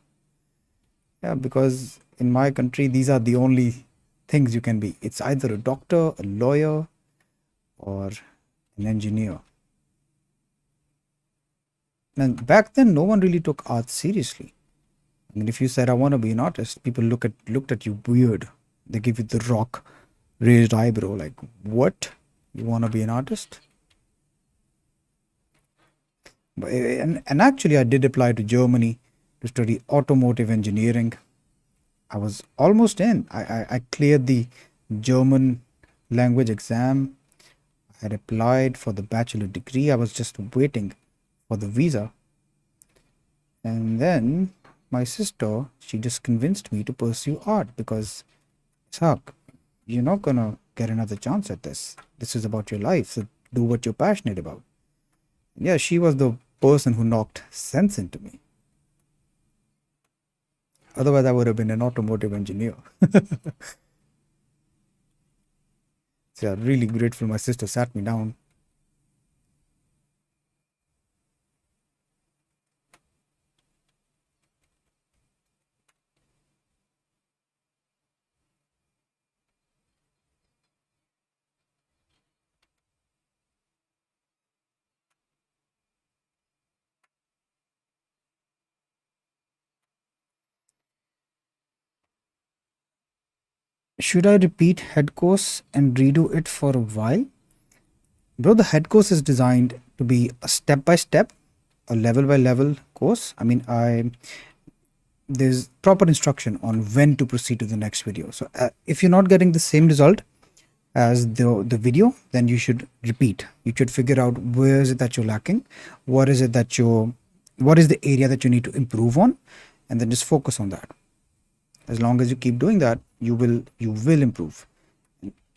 Yeah, because in my country, these are the only things you can be. It's either a doctor, a lawyer, or an engineer. And back then, no one really took art seriously. I mean, if you said I want to be an artist, people looked at you weird. They give you the rock raised eyebrow, like what? You want to be an artist? And actually, I did apply to Germany to study automotive engineering. I was almost in. I cleared the German language exam. I had applied for the bachelor degree. I was just waiting for the visa. And then my sister, she just convinced me to pursue art because, Sak, you're not gonna get another chance at this. This is about your life, so do what you're passionate about. Yeah, she was the person who knocked sense into me. Otherwise, I would have been an automotive engineer. So, yeah, really grateful my sister sat me down. Should I repeat head course and redo it for a while? Bro, the head course is designed to be a step by step, a level by level course. I mean, there's proper instruction on when to proceed to the next video. So if you're not getting the same result as the video, then you should repeat. You should figure out where is it that you're lacking, what is the area that you need to improve on, and then just focus on that. As long as you keep doing that, you will improve.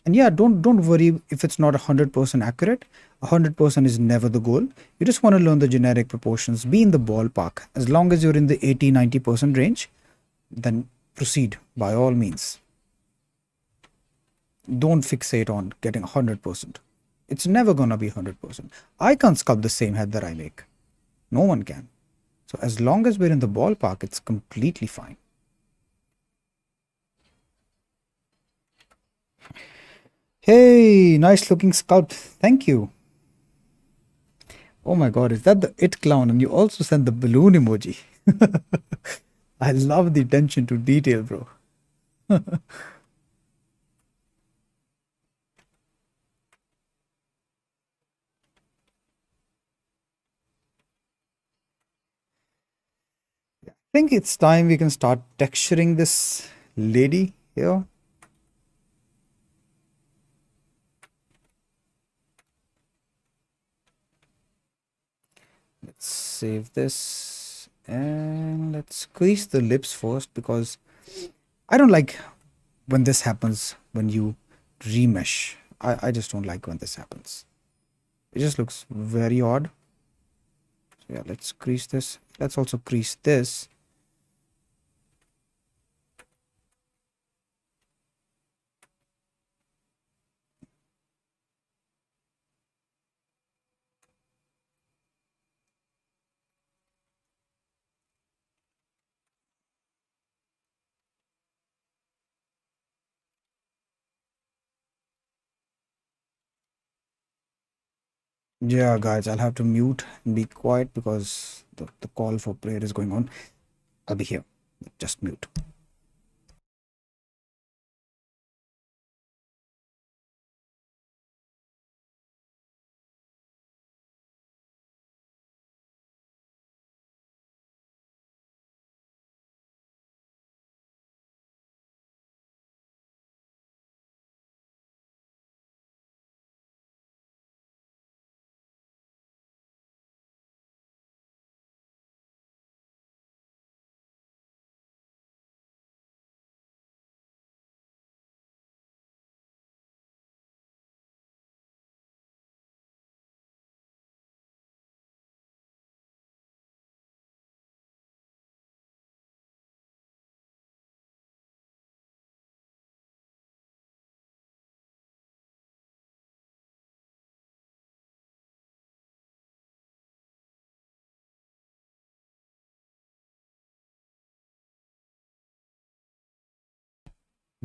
And yeah, don't worry if it's not 100% accurate. 100% is never the goal. You just want to learn the generic proportions, be in the ballpark. As long as you're in the 80-90% range, then proceed by all means. Don't fixate on getting 100%. It's never gonna be 100%. I can't sculpt the same head that I make. No one can. So as long as we're in the ballpark, it's completely fine. Hey, nice looking sculpt. Thank you. Oh my god, is that the it clown? And you also sent the balloon emoji. I love the attention to detail, bro. I think it's time we can start texturing this lady here. Let's save this and let's crease the lips first, because I don't like when this happens when you remesh. I just don't like when this happens. It just looks very odd. So yeah, let's crease this. Let's also crease this. Yeah, guys, I'll have to mute and be quiet because the call for prayer is going on. I'll be here. Just mute.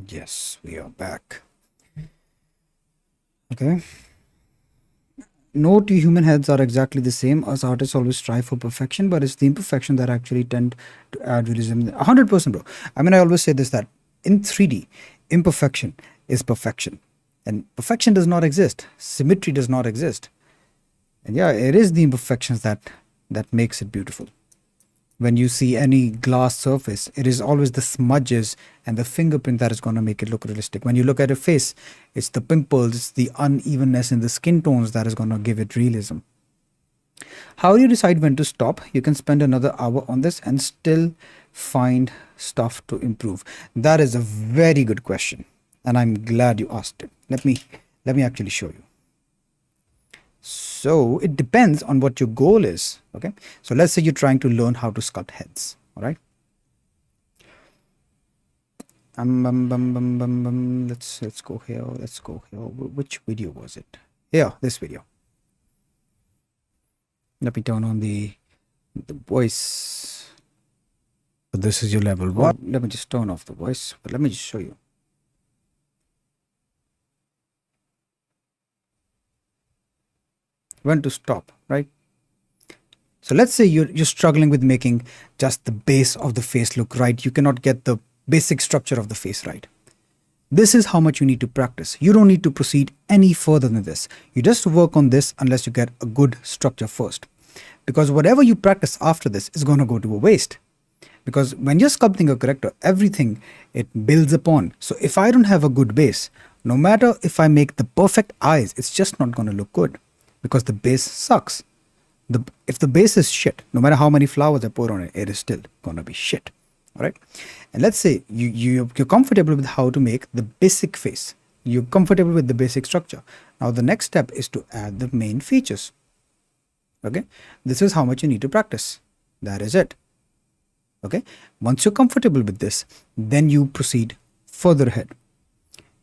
Yes, we are back. Okay. No two human heads are exactly the same. Us artists always strive for perfection, but it's the imperfection that actually tend to add realism. 100%, bro. I mean, I always say this, that in 3D, imperfection is perfection. And perfection does not exist. Symmetry does not exist. And yeah, it is the imperfections that makes it beautiful. When you see any glass surface, it is always the smudges and the fingerprint that is going to make it look realistic. When you look at a face, it's the pimples, it's the unevenness in the skin tones that is going to give it realism. How do you decide when to stop? You can spend another hour on this and still find stuff to improve. That is a very good question, and I'm glad you asked it. Let me actually show you. So it depends on what your goal is. Okay, so let's say you're trying to learn how to sculpt heads. All right. Let's go here. Let's go here. Which video was it? Yeah, this video. Let me turn on the voice. So this is your level 1. Let me just turn off the voice, but let me just show you. When to stop, right? So let's say you're struggling with making just the base of the face look right. You cannot get the basic structure of the face right. This is how much you need to practice. You don't need to proceed any further than this. You just work on this unless you get a good structure first. Because whatever you practice after this is going to go to a waste. Because when you're sculpting a character, everything it builds upon. So if I don't have a good base, no matter if I make the perfect eyes, it's just not going to look good because the base sucks. If the base is shit, no matter how many flowers I put on it, it is still going to be shit. All right. And let's say you're comfortable with how to make the basic face. You're comfortable with the basic structure. Now the next step is to add the main features. Okay. This is how much you need to practice. That is it. Okay. Once you're comfortable with this, then you proceed further ahead.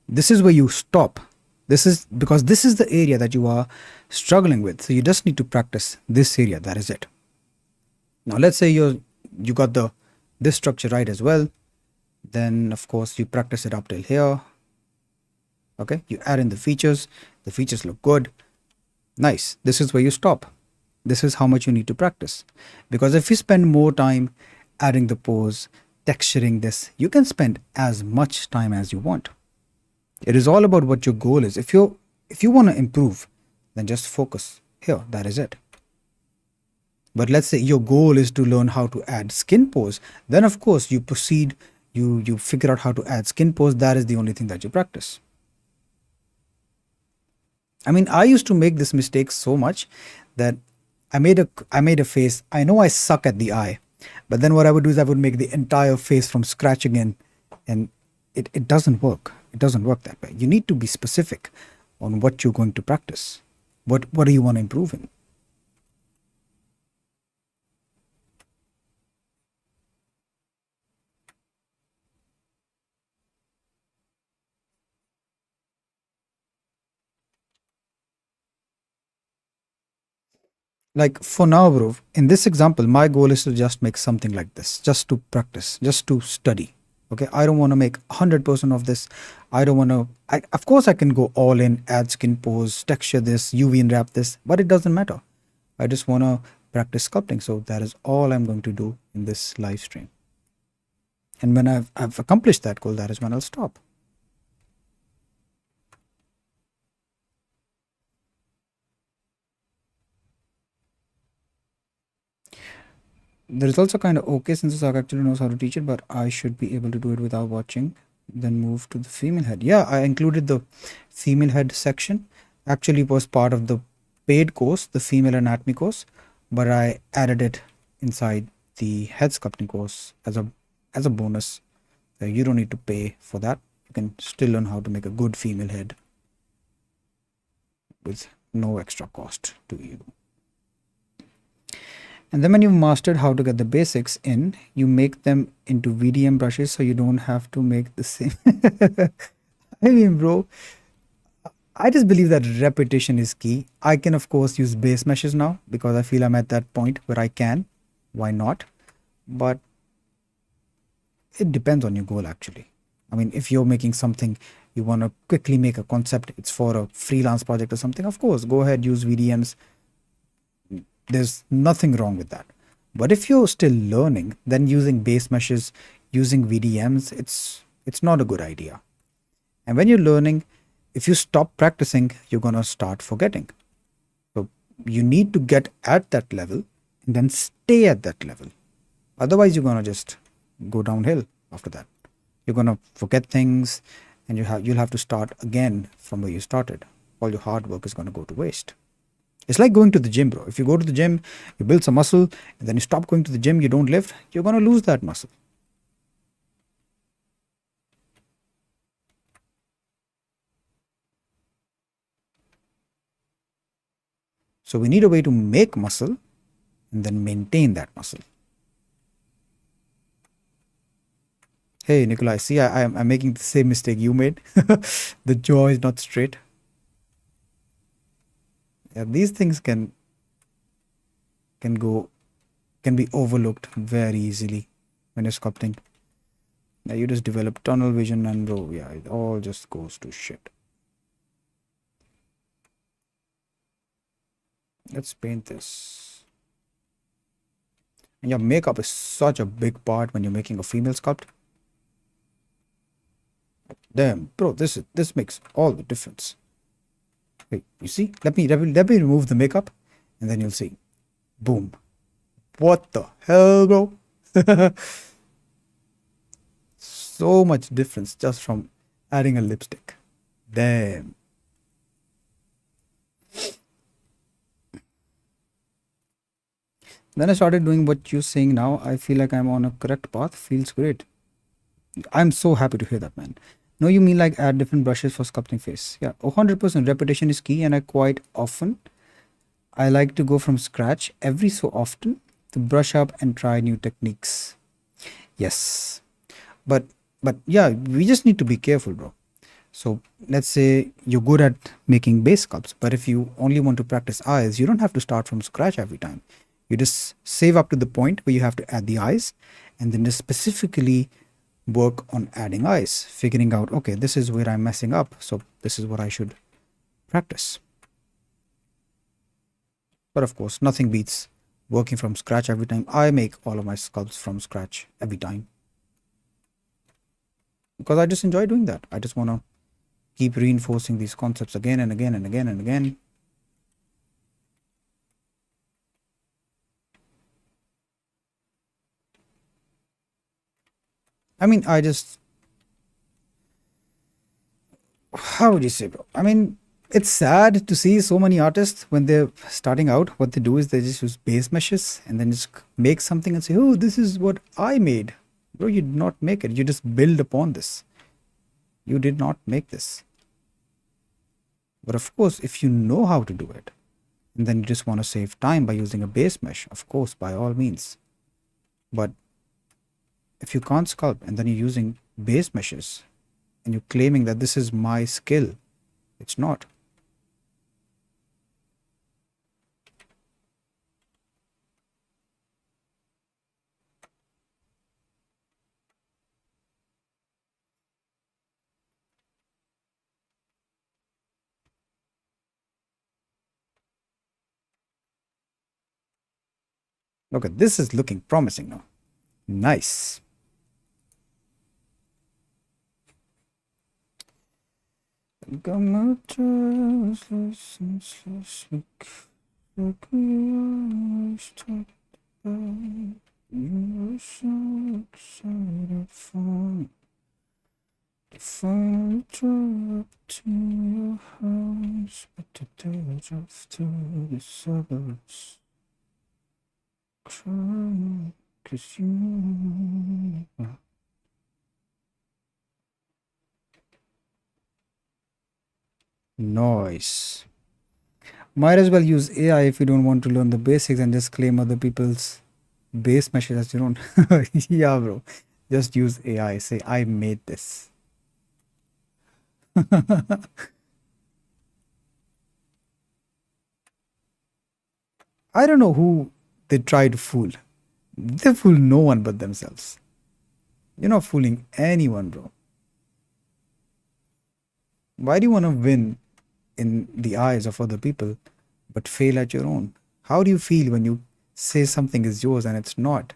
This is where you stop. This is because this is the area that you are struggling with. So you just need to practice this area. That is it. Now let's say you got this structure right as well. Then of course you practice it up till here. Okay. You add in the features. The features look good. Nice. This is where you stop. This is how much you need to practice. Because if you spend more time adding the pose, texturing this, you can spend as much time as you want. It is all about what your goal is. If you want to improve, then just focus here. That is it. But let's say your goal is to learn how to add skin pose. Then of course you proceed, you figure out how to add skin pose. That is the only thing that you practice. I mean, I used to make this mistake so much that I made a face. I know I suck at the eye, but then what I would do is I would make the entire face from scratch again, and it doesn't work. It doesn't work that way. You need to be specific on what you're going to practice. What do you want to improve in? Like for now, bro, in this example, my goal is to just make something like this, just to practice, just to study. Okay, I don't want to make 100% of this. I don't want to, of course I can go all in, add skin pose, texture this, UV unwrap this, but it doesn't matter. I just want to practice sculpting. So that is all I'm going to do in this live stream. And when I've accomplished that goal, that is when I'll stop. The results are kind of okay since the Saga actually knows how to teach it, but I should be able to do it without watching. Then move to the female head. Yeah, I included the female head section. Actually was part of the paid course, the female anatomy course, but I added it inside the head sculpting course as a bonus. So you don't need to pay for that. You can still learn how to make a good female head with no extra cost to you. And then when you've mastered how to get the basics in, you make them into VDM brushes so you don't have to make the same. I mean, bro, I just believe that repetition is key. I can, of course, use base meshes now because I feel I'm at that point where I can. Why not? But it depends on your goal, actually. I mean, if you're making something, you want to quickly make a concept, it's for a freelance project or something, of course, go ahead, use VDMs. There's nothing wrong with that. But if you're still learning, then using base meshes, using VDMs, it's not a good idea. And when you're learning, if you stop practicing, you're going to start forgetting. So you need to get at that level and then stay at that level. Otherwise, you're going to just go downhill after that. You're going to forget things and you'll have to start again from where you started. All your hard work is going to go to waste. It's like going to the gym, bro. If you go to the gym, you build some muscle, and then you stop going to the gym, you don't lift, you're going to lose that muscle. So we need a way to make muscle and then maintain that muscle. Hey, Nikolai, see, I'm making the same mistake you made. The jaw is not straight. Yeah, these things can be overlooked very easily when you're sculpting. Now you just develop tunnel vision and bro, yeah, it all just goes to shit. Let's paint this. And yeah, makeup is such a big part when you're making a female sculpt. Damn, bro, this makes all the difference. Wait, you see? Let me remove the makeup, and then you'll see. Boom. What the hell, bro? So much difference just from adding a lipstick. Damn. Then I started doing what you're saying now. I feel like I'm on a correct path. Feels great. I'm so happy to hear that, man. No, you mean like add different brushes for sculpting face. Yeah, 100% repetition is key, and I quite often I like to go from scratch every so often to brush up and try new techniques. Yes. But yeah, we just need to be careful, bro. So let's say you're good at making base sculpts, but if you only want to practice eyes, you don't have to start from scratch every time. You just save up to the point where you have to add the eyes, and then just specifically work on adding eyes, figuring out, okay, this is where I'm messing up, so this is what I should practice. But of course, nothing beats working from scratch every time. I make all of my sculpts from scratch every time because I just enjoy doing that. I just want to keep reinforcing these concepts again and again and again and again. I mean, how would you say, bro? I mean, it's sad to see so many artists when they're starting out. What they do is they just use base meshes and then just make something and say, "Oh, this is what I made." Bro, you did not make it. You just build upon this. You did not make this. But of course, if you know how to do it, and then you just want to save time by using a base mesh, of course, by all means. But if you can't sculpt and then you're using base meshes and you're claiming that this is my skill, it's not. Okay, this is looking promising now. Nice. Gonna just listen, look like we always talked about. You were so excited for to finally drive up to your house, but today I drove to the suburbs. Crying, 'cause you. Nice. Might as well use AI if you don't want to learn the basics and just claim other people's base meshes as your own. Yeah, bro. Just use AI. Say, I made this. I don't know who they try to fool. They fool no one but themselves. You're not fooling anyone, bro. Why do you want to win in the eyes of other people but fail at your own? How do you feel when you say something is yours and it's not?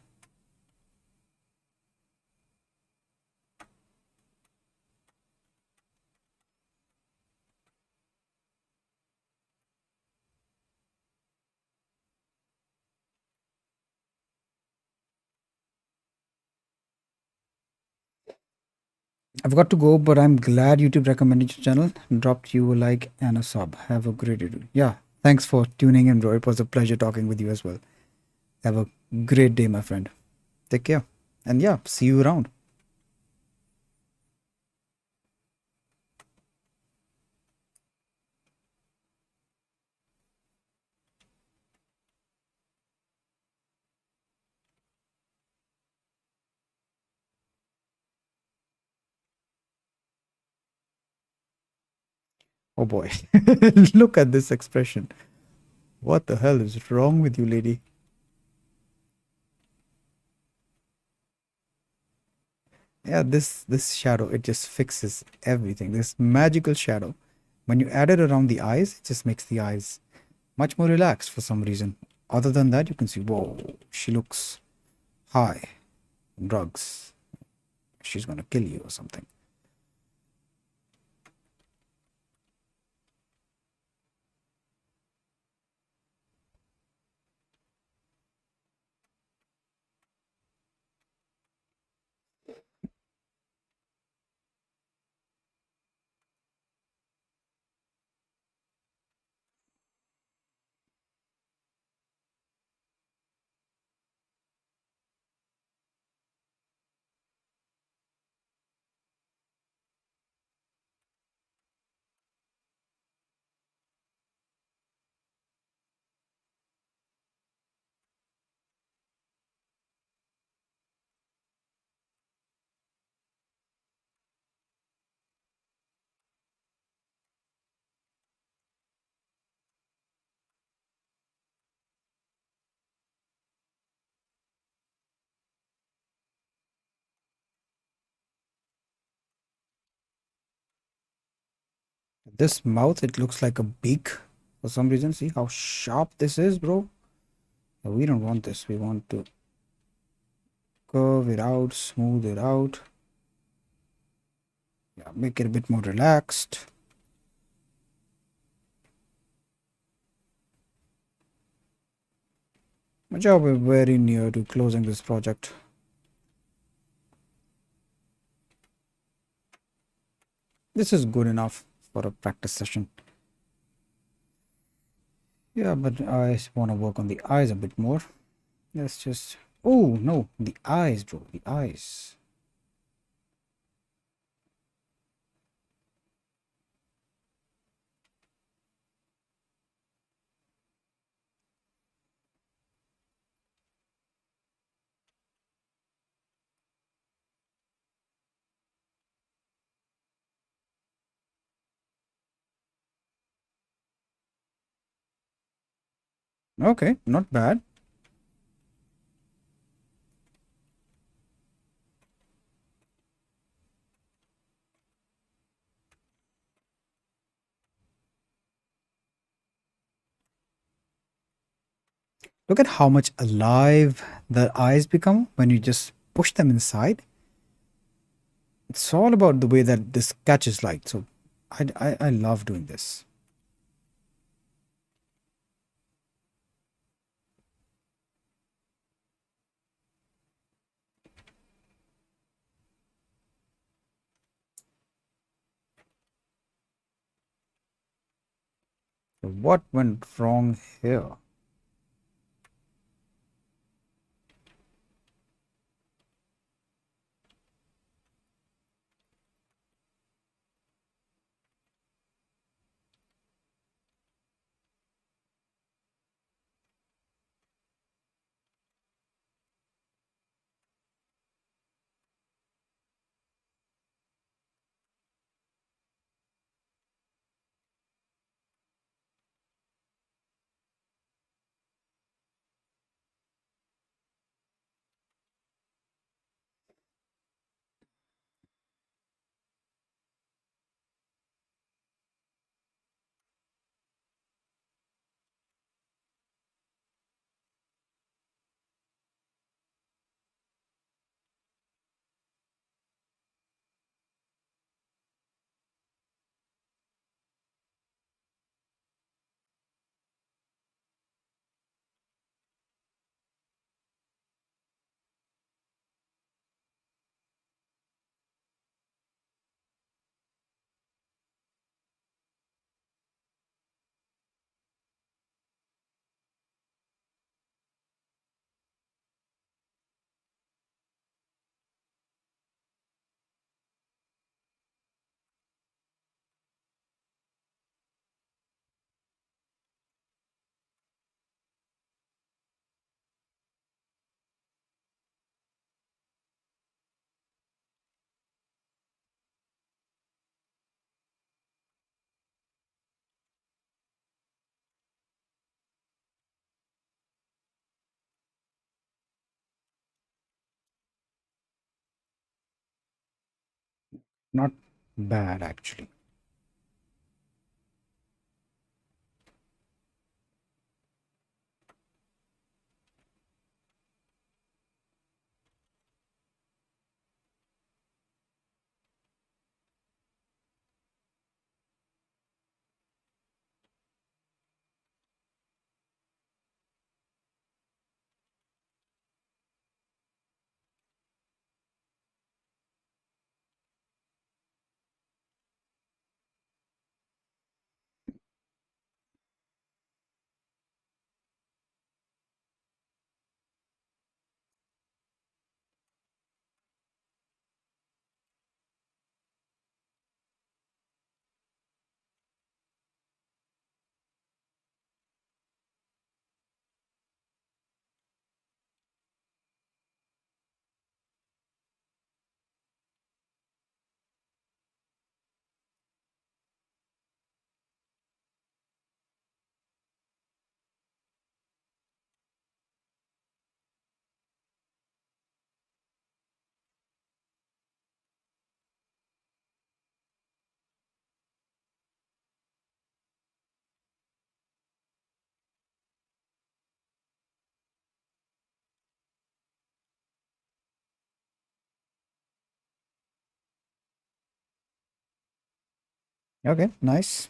I've got to go, but I'm glad YouTube recommended your channel and dropped you a like and a sub. Have a great day. Yeah, thanks for tuning in, bro. It was a pleasure talking with you as well. Have a great day, my friend. Take care. And yeah, see you around. Oh boy. Look at this expression. What the hell is wrong with you, lady? Yeah, this shadow, it just fixes everything. This magical shadow. When you add it around the eyes, it just makes the eyes much more relaxed for some reason. Other than that, you can see, whoa, she looks high on drugs. She's gonna kill you or something. This mouth, it looks like a beak for some reason. See how sharp this is, bro? We don't want this. We want to curve it out, smooth it out. Yeah, make it a bit more relaxed. My job is very near to closing this project. This is good enough for a practice session. Yeah, but I want to work on the eyes a bit more. Let's just... Oh, no, the eyes, bro, the eyes. Okay, not bad. Look at how much alive the eyes become when you just push them inside. It's all about the way that this catches light. So I love doing this. So what went wrong here? Not bad, actually. Okay, nice.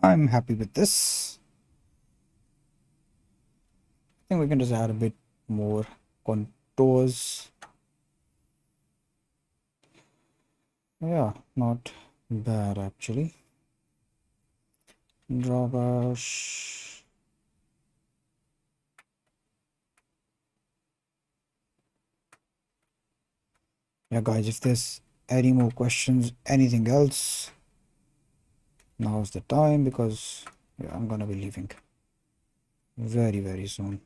I'm happy with this. I think we can just add a bit more contours. Yeah, not bad actually. Draw brush. Yeah, guys, if there's any more questions, anything else, now's the time because yeah, I'm gonna be leaving very, very soon.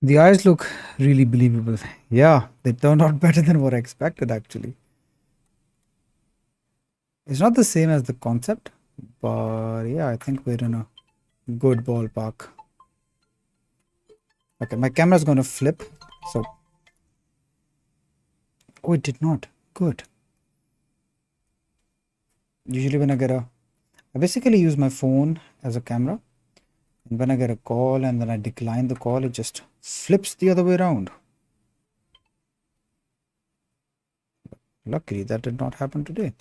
The eyes look really believable. Yeah, they turned out better than what I expected actually. It's not the same as the concept, but yeah, I think we're in a good ballpark. Okay, my camera's gonna flip, so oh, it did not. Good. Usually when I basically use my phone as a camera, and when I get a call and then I decline the call, it just flips the other way around. Luckily, that did not happen today.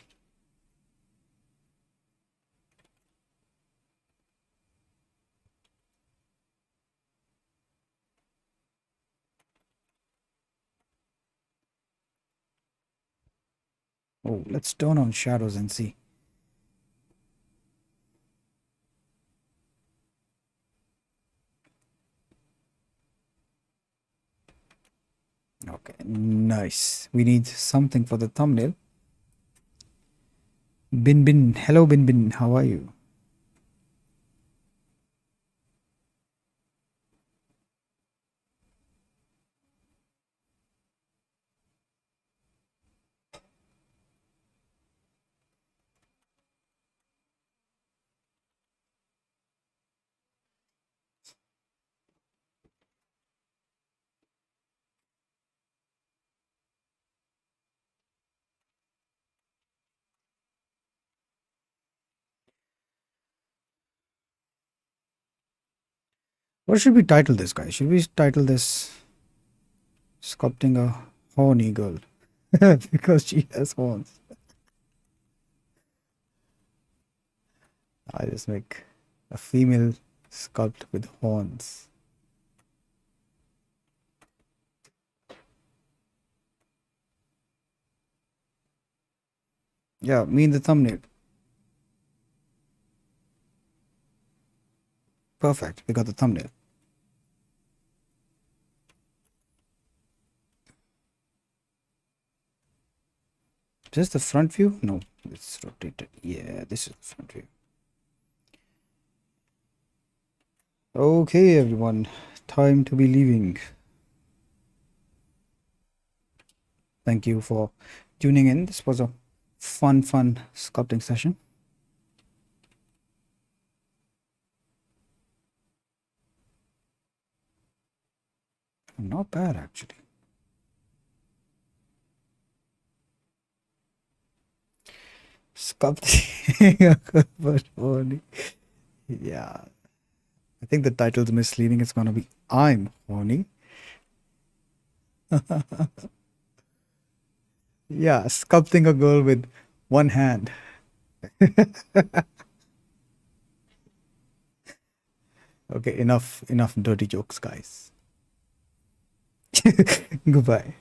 Oh, let's turn on shadows and see. Okay, nice. We need something for the thumbnail. Bin Bin, hello Bin Bin, how are you? What should we title this, guy? Should we title this Sculpting a Horny Girl? Because she has horns. I just make a female sculpt with horns. Yeah, me in the thumbnail. Perfect. We got the thumbnail. Is this the front view? No, it's rotated. Yeah, this is the front view. Okay, everyone. Time to be leaving. Thank you for tuning in. This was a fun sculpting session. Not bad, actually. Sculpting. But horny. Yeah. I think the title's misleading. It's gonna be I'm horny. Yeah, sculpting a girl with One hand. Okay, enough dirty jokes, guys. Goodbye.